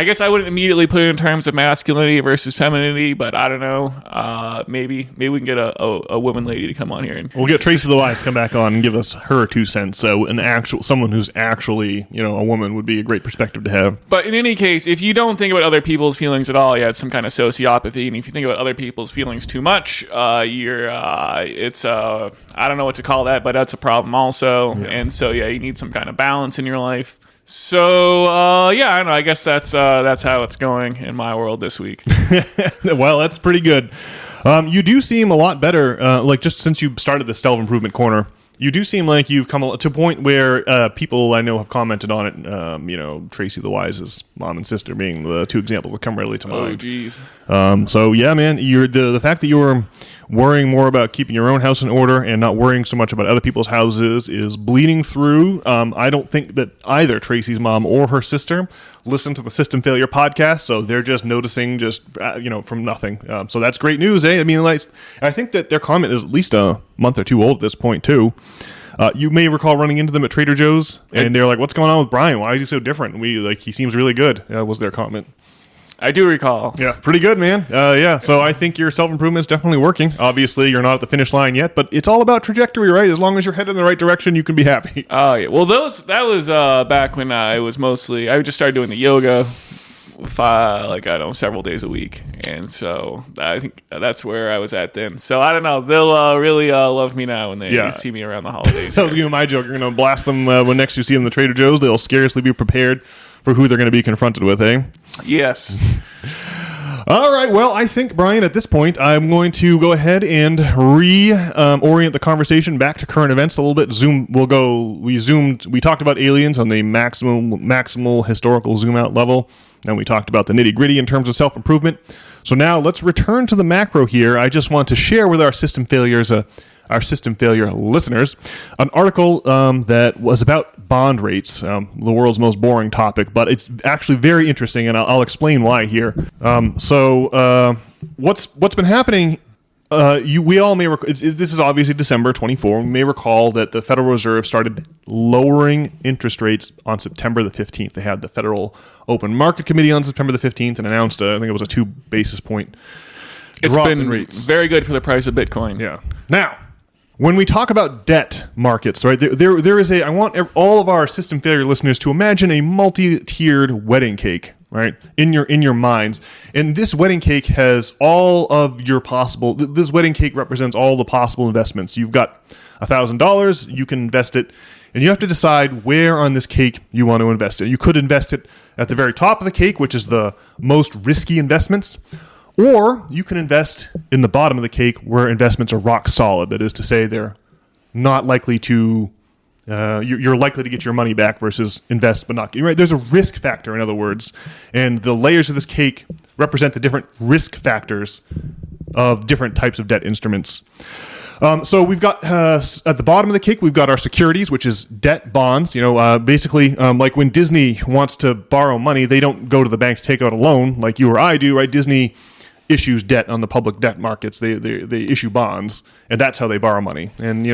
guess I wouldn't immediately put it in terms of masculinity versus femininity, but I don't know. Maybe we can get a woman lady to come on here, and we'll get Tracy the Wise to come back on and give us her 2 cents. So someone who's actually a woman would be a great perspective to have. But in any case, if you don't think about other people's feelings at all, it's some kind of sociopathy, and if you think about other people's feelings too much, it's I don't know what to call that, but that's a problem also. Yeah. And so you need some kind of balance in your life. So, I don't know. I guess that's how it's going in my world this week. Well, that's pretty good. You do seem a lot better, just since you started the self-improvement corner. You do seem like you've come to a point where people I know have commented on it. Tracy the Wise's mom and sister being the 2 examples that come readily to mind. Oh, geez. So yeah, man, you're the fact that you're worrying more about keeping your own house in order and not worrying so much about other people's houses is bleeding through. I don't think that either Tracy's mom or her sister listen to the System Failure podcast, so they're just noticing from nothing. So that's great news, eh? I mean, I think that their comment is at least a month or 2 old at this point too. You may recall running into them at Trader Joe's, and they're like, "What's going on with Brian? Why is he so different?" And he seems really good. Was their comment? I do recall. Yeah, pretty good, man. So I think your self-improvement is definitely working. Obviously, you're not at the finish line yet, but it's all about trajectory, right? As long as you're headed in the right direction, you can be happy. Oh, yeah. Well, that was back when I just started doing the yoga, several days a week. And so I think that's where I was at then. So I don't know. They'll really love me now when they see me around the holidays. That was going to be my joke. You're going to blast them when next you see them in the Trader Joe's. They'll scarcely be prepared for who they're going to be confronted with, eh? Yes. All right. Well, I think, Brian, at this point, I'm going to go ahead and orient the conversation back to current events a little bit. We talked about aliens on the maximal historical zoom out level, and we talked about the nitty gritty in terms of self-improvement. So now let's return to the macro here. I just want to share with our system failure listeners, an article that was about bond rates, the world's most boring topic, but it's actually very interesting, and I'll explain why here. So what's been happening we all may this is obviously December 24. We may recall that the Federal Reserve started lowering interest rates on September the 15th. They had the Federal Open Market Committee on September the 15th and announced, I think it was a 2 basis point drop in rates. Very good for the price of Bitcoin. Yeah. Now, when we talk about debt markets, right, there is I want all of our system failure listeners to imagine a multi-tiered wedding cake, right, in your minds. And this wedding cake has all of your possible, this wedding cake represents all the possible investments. You've got $1,000, you can invest it, and you have to decide where on this cake you want to invest it. You could invest it at the very top of the cake, which is the most risky investments, or you can invest in the bottom of the cake where investments are rock solid. That is to say, they're not likely to, you're likely to get your money back versus invest but not get, right? There's a risk factor, in other words, and the layers of this cake represent the different risk factors of different types of debt instruments. So we've got, at the bottom of the cake, we've got our securities, which is debt bonds. Basically, like when Disney wants to borrow money, they don't go to the bank to take out a loan like you or I do, right? Disney issues debt on the public debt markets. They issue bonds, and that's how they borrow money. And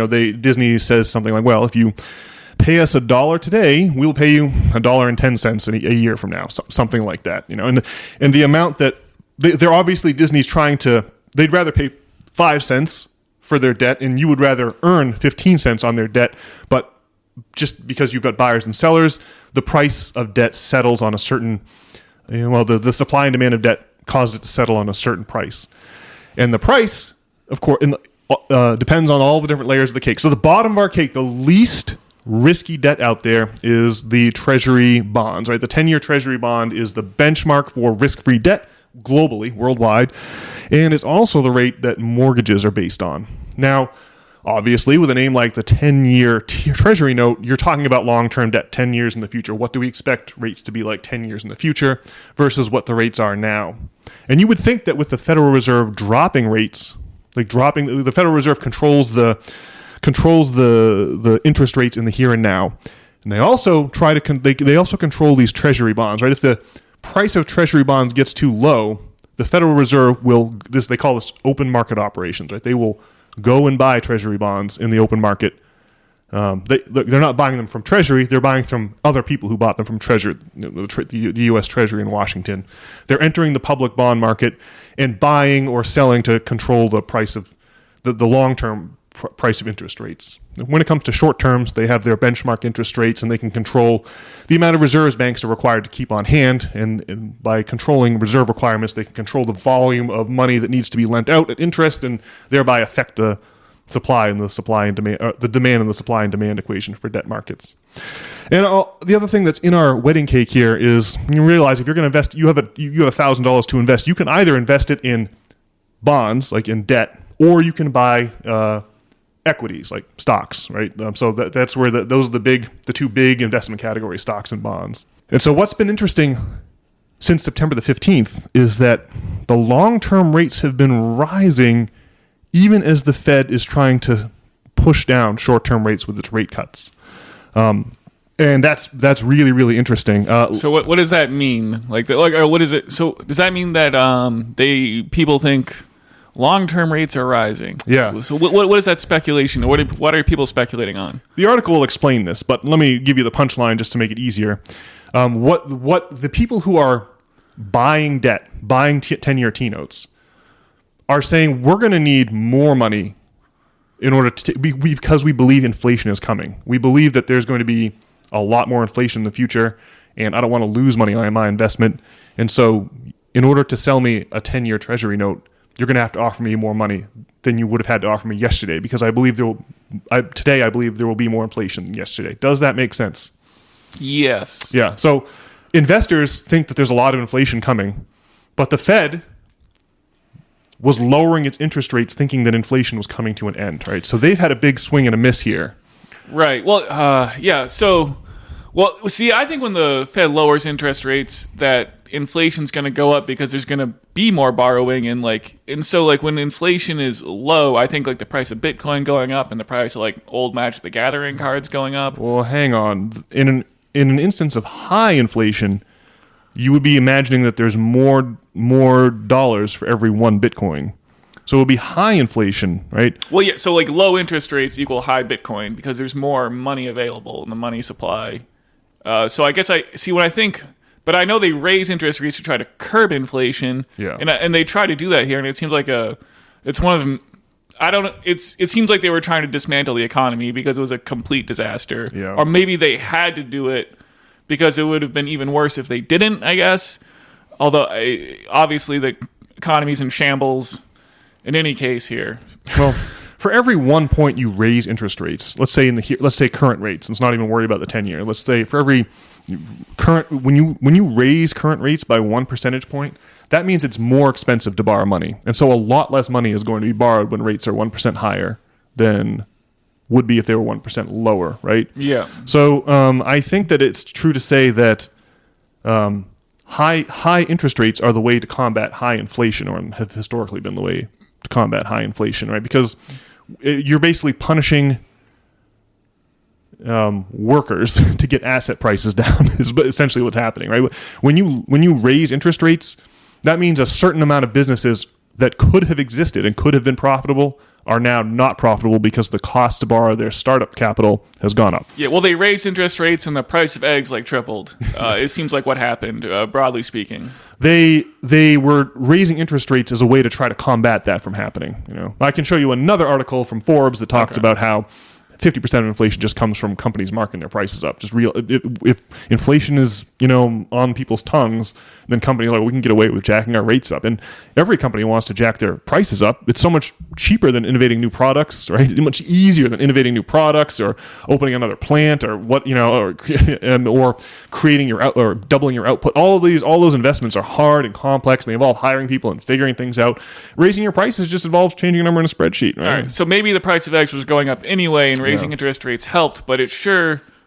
Disney says something like, "Well, if you pay us $1 today, we'll pay you $1.10 a year from now," something like that. And the amount that they're obviously Disney's trying to, they'd rather pay 5 cents for their debt, and you would rather earn 15 cents on their debt, but just because you've got buyers and sellers, the price of debt settles on a certain, the supply and demand of debt causes it to settle on a certain price. And the price, of course, depends on all the different layers of the cake. So the bottom of our cake, the least risky debt out there is the treasury bonds, right? The 10-year treasury bond is the benchmark for risk-free debt globally, worldwide, and it's also the rate that mortgages are based on. Now, obviously, with a name like the 10-year treasury note, you're talking about long-term debt, 10 years in the future. What do we expect rates to be like 10 years in the future versus what the rates are now? And you would think that with the Federal Reserve dropping rates, the Federal Reserve controls the interest rates in the here and now, and they also they also control these treasury bonds, right? If the price of treasury bonds gets too low, the Federal Reserve they call this open market operations, right? They will go and buy treasury bonds in the open market. They're not buying them from Treasury. They're buying from other people who bought them from Treasury, the U.S. Treasury in Washington. They're entering the public bond market and buying or selling to control the price of the long-term price of interest rates. When it comes to short terms, they have their benchmark interest rates, and they can control the amount of reserves banks are required to keep on hand. And by controlling reserve requirements, they can control the volume of money that needs to be lent out at interest, and thereby affect the supply and the supply and demand, the demand and the supply and demand equation for debt markets. And the other thing that's in our wedding cake here is you realize if you're going to invest, you have $1,000 to invest. You can either invest it in bonds, like in debt, or you can buy equities, like stocks, right? So that's where those are the two big investment categories, stocks and bonds. And so what's been interesting since September the 15th is that the long-term rates have been rising even as the Fed is trying to push down short-term rates with its rate cuts. And that's really, really interesting. So what does that mean? What is it? So does that mean that people think long-term rates are rising? Yeah. So what is that speculation? What are people speculating on? The article will explain this, but let me give you the punchline just to make it easier. What the people who are buying debt, buying 10-year T-notes, are saying we're going to need more money in order to because we believe inflation is coming. We believe that there's going to be a lot more inflation in the future, and I don't want to lose money on my investment. And so in order to sell me a 10-year treasury note, you're going to have to offer me more money than you would have had to offer me yesterday, because I believe today I believe there will be more inflation than yesterday. Does that make sense? Yes. Yeah. So investors think that there's a lot of inflation coming, but the Fed was lowering its interest rates thinking that inflation was coming to an end, right? So they've had a big swing and a miss here. Right. Well, yeah. So, see, I think when the Fed lowers interest rates, that inflation's going to go up because there's going to be more borrowing, and so when inflation is low, I think the price of Bitcoin going up and the price of old Magic the Gathering cards going up. Well, hang on. In an instance of high inflation, you would be imagining that there's more dollars for every one Bitcoin. So it would be high inflation, right? Well, yeah. So like low interest rates equal high Bitcoin because there's more money available in the money supply. So I guess I see what I think, but I know they raise interest rates to try to curb inflation. Yeah. And they try to do that here, and it seems like it's one of them. I don't know. It seems like they were trying to dismantle the economy because it was a complete disaster. Yeah. Or maybe they had to do it because it would have been even worse if they didn't, I guess. Although, obviously, the economy's in shambles in any case here. Well, for every 1 point you raise interest rates, let's say current rates, let's not even worry about the 10-year. Let's say for every when you raise current rates by 1 percentage point, that means it's more expensive to borrow money. And so a lot less money is going to be borrowed when rates are 1% higher than would be if they were 1% lower, right? Yeah. So I think that it's true to say that high interest rates are the way to combat high inflation, or have historically been the way to combat high inflation, right? Because you're basically punishing workers to get asset prices down is essentially what's happening, right? When you raise interest rates, that means a certain amount of businesses that could have existed and could have been profitable are now not profitable because the cost to borrow their startup capital has gone up. Yeah, well, they raised interest rates and the price of eggs tripled. It seems like what happened, broadly speaking. They were raising interest rates as a way to try to combat that from happening. I can show you another article from Forbes that talks about how 50% of inflation just comes from companies marking their prices up. Just if inflation is on people's tongues, then companies are like, we can get away with jacking our rates up, and every company wants to jack their prices up. It's so much cheaper than innovating new products, right? It's much easier than innovating new products or opening another plant or or creating or doubling your output. All those investments are hard and complex, and they involve hiring people and figuring things out. Raising your prices just involves changing a number in a spreadsheet, right? All right. So maybe the price of eggs was going up anyway, and raising interest rates helped, but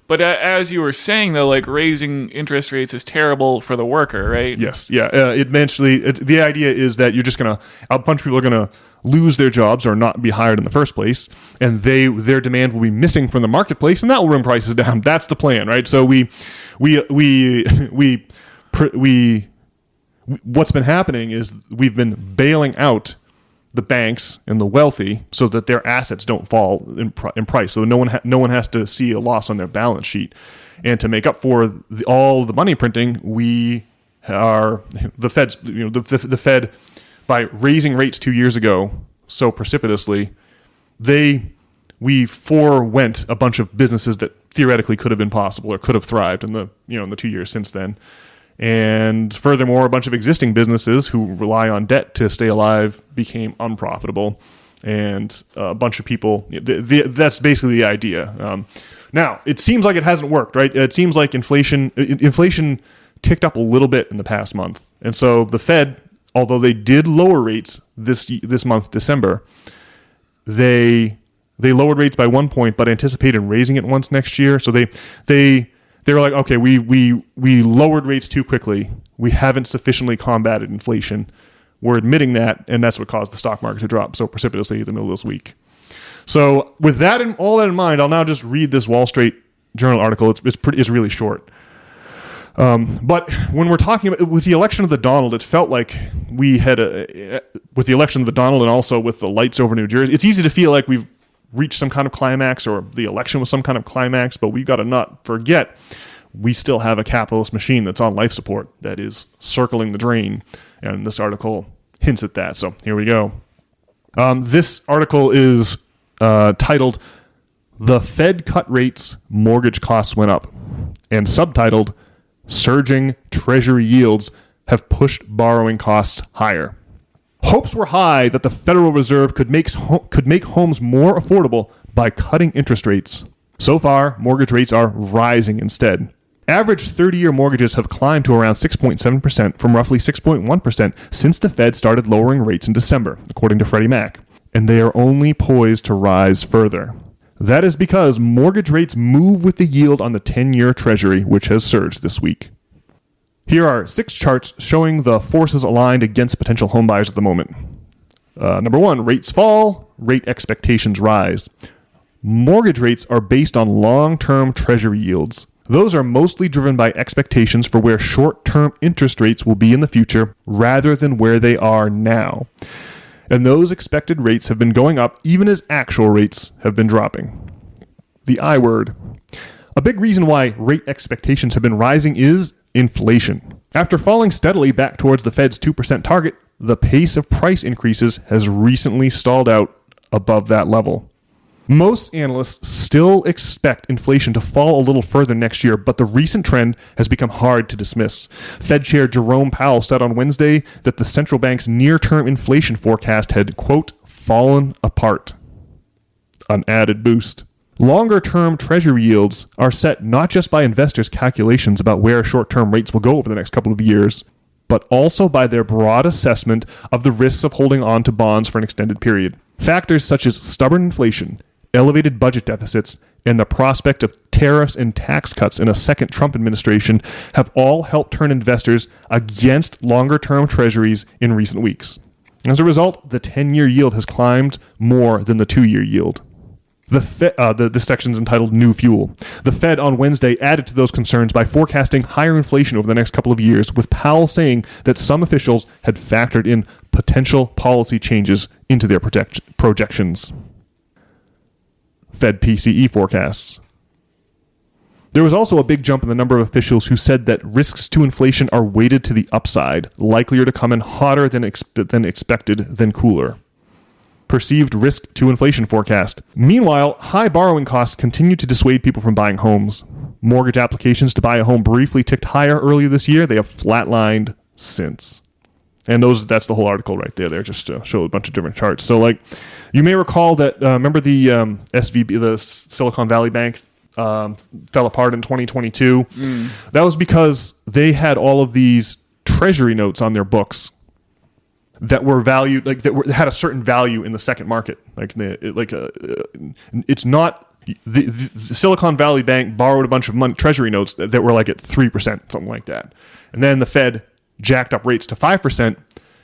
But as you were saying, though, like raising interest rates is terrible for the worker, right? Yes, yeah. The idea is that a bunch of people are gonna lose their jobs or not be hired in the first place, and their demand will be missing from the marketplace, and that will bring prices down. That's the plan, right? So what's been happening is we've been bailing out the banks and the wealthy so that their assets don't fall in price. So no one has to see a loss on their balance sheet. And to make up for all the money printing, the Fed, by raising rates 2 years ago so precipitously, we forewent a bunch of businesses that theoretically could have been possible or could have thrived in the 2 years since then. And furthermore, a bunch of existing businesses who rely on debt to stay alive became unprofitable, and a bunch of people. That's basically the idea. Now, it seems like it hasn't worked, right? It seems like inflation ticked up a little bit in the past month, and so the Fed, although they did lower rates this month, December, they lowered rates by 1 point, but anticipated raising it once next year. So they were like, okay, we lowered rates too quickly. We haven't sufficiently combated inflation. We're admitting that, and that's what caused the stock market to drop so precipitously in the middle of this week. So with all that in mind, I'll now just read this Wall Street Journal article. It's really short. But when we're talking about with the election of the Donald, it felt like we had with the election of the Donald and also with the lights over New Jersey, it's easy to feel like we've reached some kind of climax, or the election was some kind of climax, but we've got to not forget we still have a capitalist machine that's on life support that is circling the drain, and this article hints at that. So here we go. This article is titled "The Fed Cut Rates, Mortgage Costs Went Up," and subtitled "Surging Treasury Yields Have Pushed Borrowing Costs Higher." Hopes were high that the Federal Reserve could make homes more affordable by cutting interest rates. So far, mortgage rates are rising instead. Average 30-year mortgages have climbed to around 6.7% from roughly 6.1% since the Fed started lowering rates in December, according to Freddie Mac, and they are only poised to rise further. That is because mortgage rates move with the yield on the 10-year Treasury, which has surged this week. Here are 6 charts showing the forces aligned against potential homebuyers at the moment. Number 1, rates fall, rate expectations rise. Mortgage rates are based on long-term Treasury yields. Those are mostly driven by expectations for where short-term interest rates will be in the future rather than where they are now. And those expected rates have been going up even as actual rates have been dropping. The I word. A big reason why rate expectations have been rising is inflation. After falling steadily back towards the Fed's 2% target, the pace of price increases has recently stalled out above that level. Most analysts still expect inflation to fall a little further next year, but the recent trend has become hard to dismiss. Fed Chair Jerome Powell said on Wednesday that the central bank's near-term inflation forecast had, quote, fallen apart. An added boost. Longer-term treasury yields are set not just by investors' calculations about where short-term rates will go over the next couple of years, but also by their broad assessment of the risks of holding on to bonds for an extended period. Factors such as stubborn inflation, elevated budget deficits, and the prospect of tariffs and tax cuts in a second Trump administration have all helped turn investors against longer-term treasuries in recent weeks. As a result, the 10-year yield has climbed more than the 2-year yield. This section is entitled New Fuel. The Fed on Wednesday added to those concerns by forecasting higher inflation over the next couple of years, with Powell saying that some officials had factored in potential policy changes into their projections. Fed PCE forecasts. There was also a big jump in the number of officials who said that risks to inflation are weighted to the upside, likelier to come in hotter than expected than cooler. Perceived risk to inflation forecast. Meanwhile, high borrowing costs continue to dissuade people from buying homes. Mortgage applications to buy a home briefly ticked higher earlier this year. They have flatlined since. And that's the whole article right there. They're just to show a bunch of different charts. So, like, you may recall that, remember the SVB, the Silicon Valley Bank, fell apart in 2022? That was because they had all of these treasury notes on their books that were valued, like had a certain value in the second market. It's not the Silicon Valley Bank borrowed a bunch of money, treasury notes that were like at 3%, something like that, and then the Fed jacked up rates to 5%,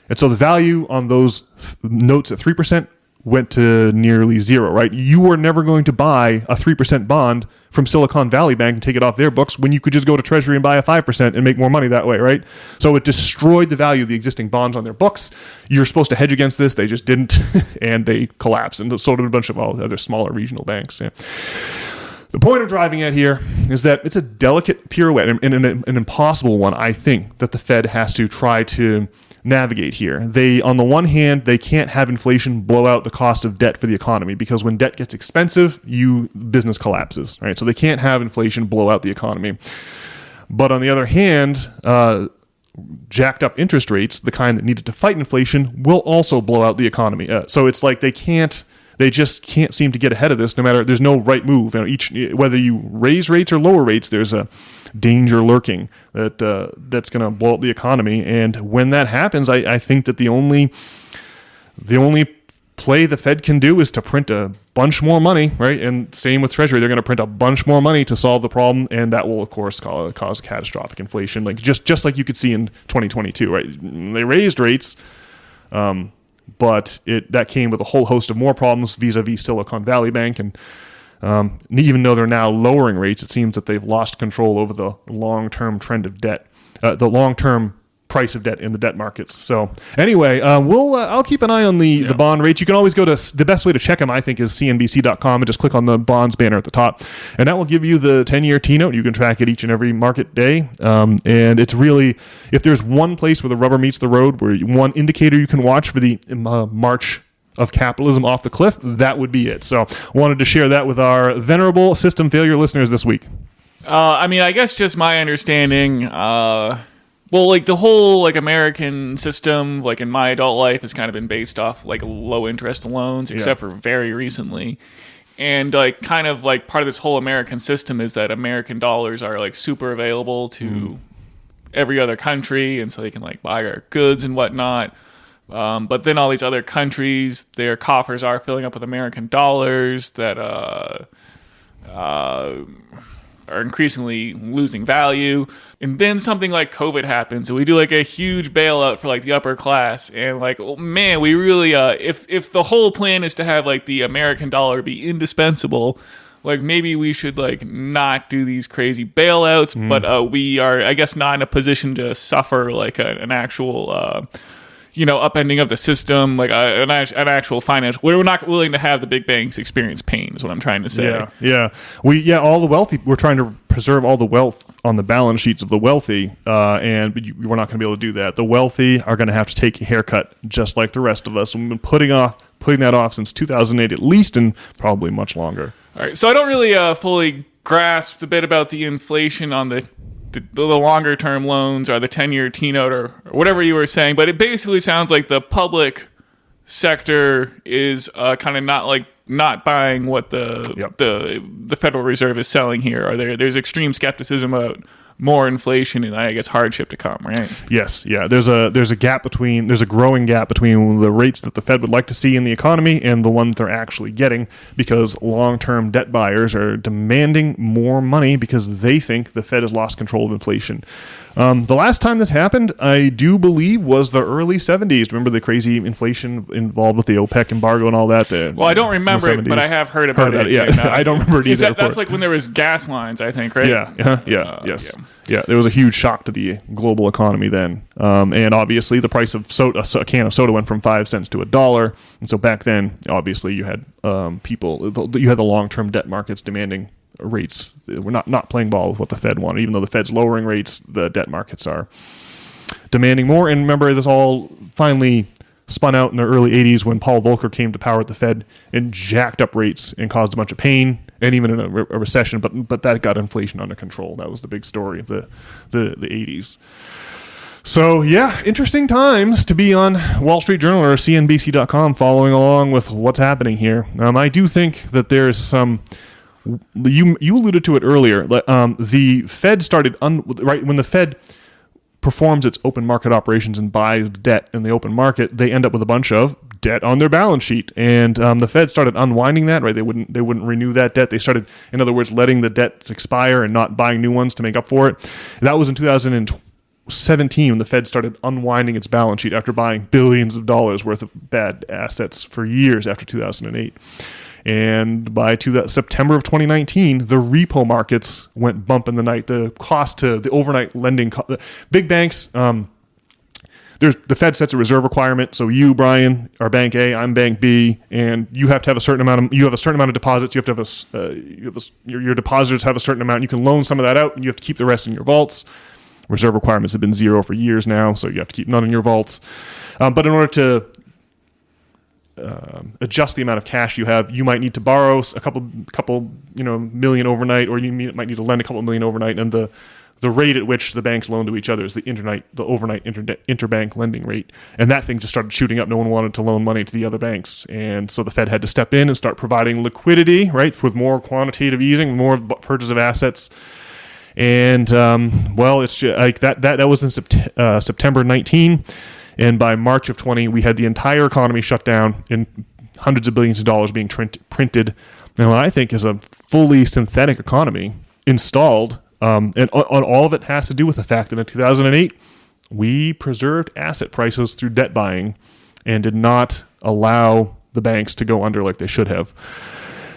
and so the value on those notes at 3% went to nearly zero. Right? You were never going to buy a 3% bond from Silicon Valley Bank and take it off their books when you could just go to Treasury and buy a 5% and make more money that way, right? So it destroyed the value of the existing bonds on their books. You're supposed to hedge against this. They just didn't, and they collapsed. And so did a bunch of all the other smaller regional banks. Yeah. The point I'm driving at here is that it's a delicate pirouette and an impossible one, I think, that the Fed has to try to navigate here. On the one hand, they can't have inflation blow out the cost of debt for the economy, because when debt gets expensive, business collapses, right? So they can't have inflation blow out the economy. But on the other hand, jacked up interest rates, the kind that needed to fight inflation, will also blow out the economy. So it's like they just can't seem to get ahead of this. There's no right move. Whether you raise rates or lower rates, there's a danger lurking that's going to blow up the economy. And when that happens, I think that the only play the Fed can do is to print a bunch more money, right? And same with Treasury, they're going to print a bunch more money to solve the problem, and that will, of course, cause catastrophic inflation, like just like you could see in 2022, right? They raised rates, but that came with a whole host of more problems vis-a-vis Silicon Valley Bank, and even though they're now lowering rates, it seems that they've lost control over the long-term trend of debt, the long-term price of debt in the debt markets. So anyway, I'll keep an eye on the bond rates. You can always go to the best way to check them, I think, is cnbc.com, and just click on the bonds banner at the top, and that will give you the 10-year T-note. You can track it each and every market day, and it's really, if there's one place where the rubber meets the road, where one indicator you can watch for the march of capitalism off the cliff, that would be it. So wanted to share that with our venerable system failure listeners this week. I guess just my understanding, the whole American system, in my adult life, has kind of been based off low interest loans, except for very recently. And part of this whole American system is that American dollars are super available to every other country, and so they can buy our goods and whatnot. But then all these other countries, their coffers are filling up with American dollars that are increasingly losing value. And then something like COVID happens, and we do a huge bailout for the upper class. And we really, if the whole plan is to have the American dollar be indispensable, maybe we should not do these crazy bailouts. But we are, I guess, not in a position to suffer an actual upending of the system, like an actual financial. We're not willing to have the big banks experience pain, is what I'm trying to say. Yeah. All the wealthy, we're trying to preserve all the wealth on the balance sheets of the wealthy, and we're not going to be able to do that. The wealthy are going to have to take a haircut just like the rest of us. We've been putting that off since 2008 at least, and probably much longer. All right, so I don't really fully grasp the bit about the inflation on the longer term loans or the 10-year T-note or whatever you were saying, but it basically sounds like the public sector is kind of not buying what the Federal Reserve is selling here. There's extreme skepticism about more inflation and I guess hardship to come, right? Yes, yeah. There's a growing gap between the rates that the Fed would like to see in the economy and the one that they're actually getting, because long-term debt buyers are demanding more money because they think the Fed has lost control of inflation. The last time this happened, I do believe, was the early 70s. Remember the crazy inflation involved with the OPEC embargo and all that? Well, I don't remember it, but I have heard about it. Yeah, I don't remember it either. That's like when there was gas lines, I think, right? Yes. Yeah, there was a huge shock to the global economy then. And obviously the price of a can of soda went from 5 cents to $1. And so back then, obviously, you had you had the long-term debt markets demanding rates. We're not playing ball with what the Fed wanted. Even though the Fed's lowering rates, the debt markets are demanding more. And remember, this all finally spun out in the early 80s when Paul Volcker came to power at the Fed and jacked up rates and caused a bunch of pain, and even in a recession. But that got inflation under control. That was the big story of the 80s. So, yeah, interesting times to be on Wall Street Journal or CNBC.com following along with what's happening here. I do think that there's some... You alluded to it earlier. The Fed started right when the Fed performs its open market operations and buys debt in the open market, they end up with a bunch of debt on their balance sheet, and the Fed started unwinding that. Right, they wouldn't renew that debt. They started, in other words, letting the debts expire and not buying new ones to make up for it. That was in 2017 when the Fed started unwinding its balance sheet after buying billions of dollars worth of bad assets for years after 2008. And by September of 2019, the repo markets went bump in the night. The cost to the overnight lending, big banks, the Fed sets a reserve requirement. So you, Brian, are Bank A, I'm Bank B, and you have to have a certain amount of deposits. You have to have your depositors have a certain amount. You can loan some of that out, and you have to keep the rest in your vaults. Reserve requirements have been zero for years now, so you have to keep none in your vaults. But in order to adjust the amount of cash you have, you might need to borrow a couple million overnight, or you might need to lend a couple million overnight, and the rate at which the banks loan to each other is the overnight interbank lending rate, and that thing just started shooting up. No one wanted to loan money to the other banks, and so the Fed had to step in and start providing liquidity, right, with more quantitative easing, more purchase of assets. And it's just like that was in September 19. And by March of 20, we had the entire economy shut down and hundreds of billions of dollars being printed. And what I think is a fully synthetic economy installed. And all of it has to do with the fact that in 2008, we preserved asset prices through debt buying and did not allow the banks to go under like they should have.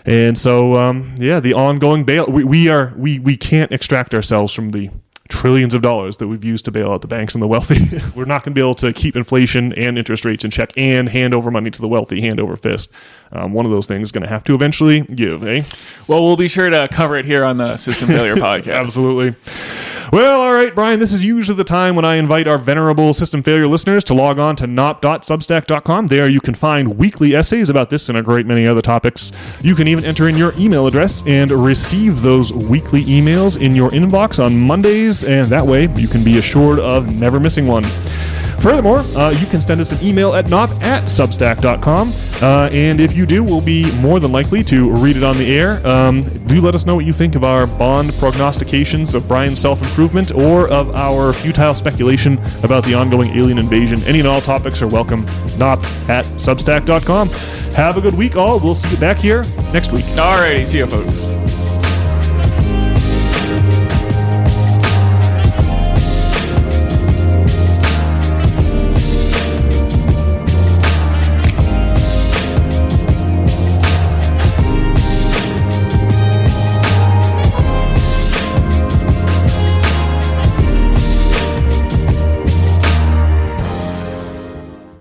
And so, the ongoing bail, we can't extract ourselves from the trillions of dollars that we've used to bail out the banks and the wealthy. We're not going to be able to keep inflation and interest rates in check and hand over money to the wealthy hand over fist. One of those things is going to have to eventually give, eh? Well, we'll be sure to cover it here on the System Failure Podcast. Absolutely. Well, all right, Brian, this is usually the time when I invite our venerable System Failure listeners to log on to nop.substack.com. There you can find weekly essays about this and a great many other topics. You can even enter in your email address and receive those weekly emails in your inbox on Mondays, and that way you can be assured of never missing one. Furthermore, you can send us an email at nop@substack.com, and if you do, we'll be more than likely to read it on the air. Do let us know what you think of our bond prognostications of Brian's self-improvement or of our futile speculation about the ongoing alien invasion. Any and all topics are welcome. nop@substack.com. Have a good week, all. We'll see you back here next week. All righty. See you, folks.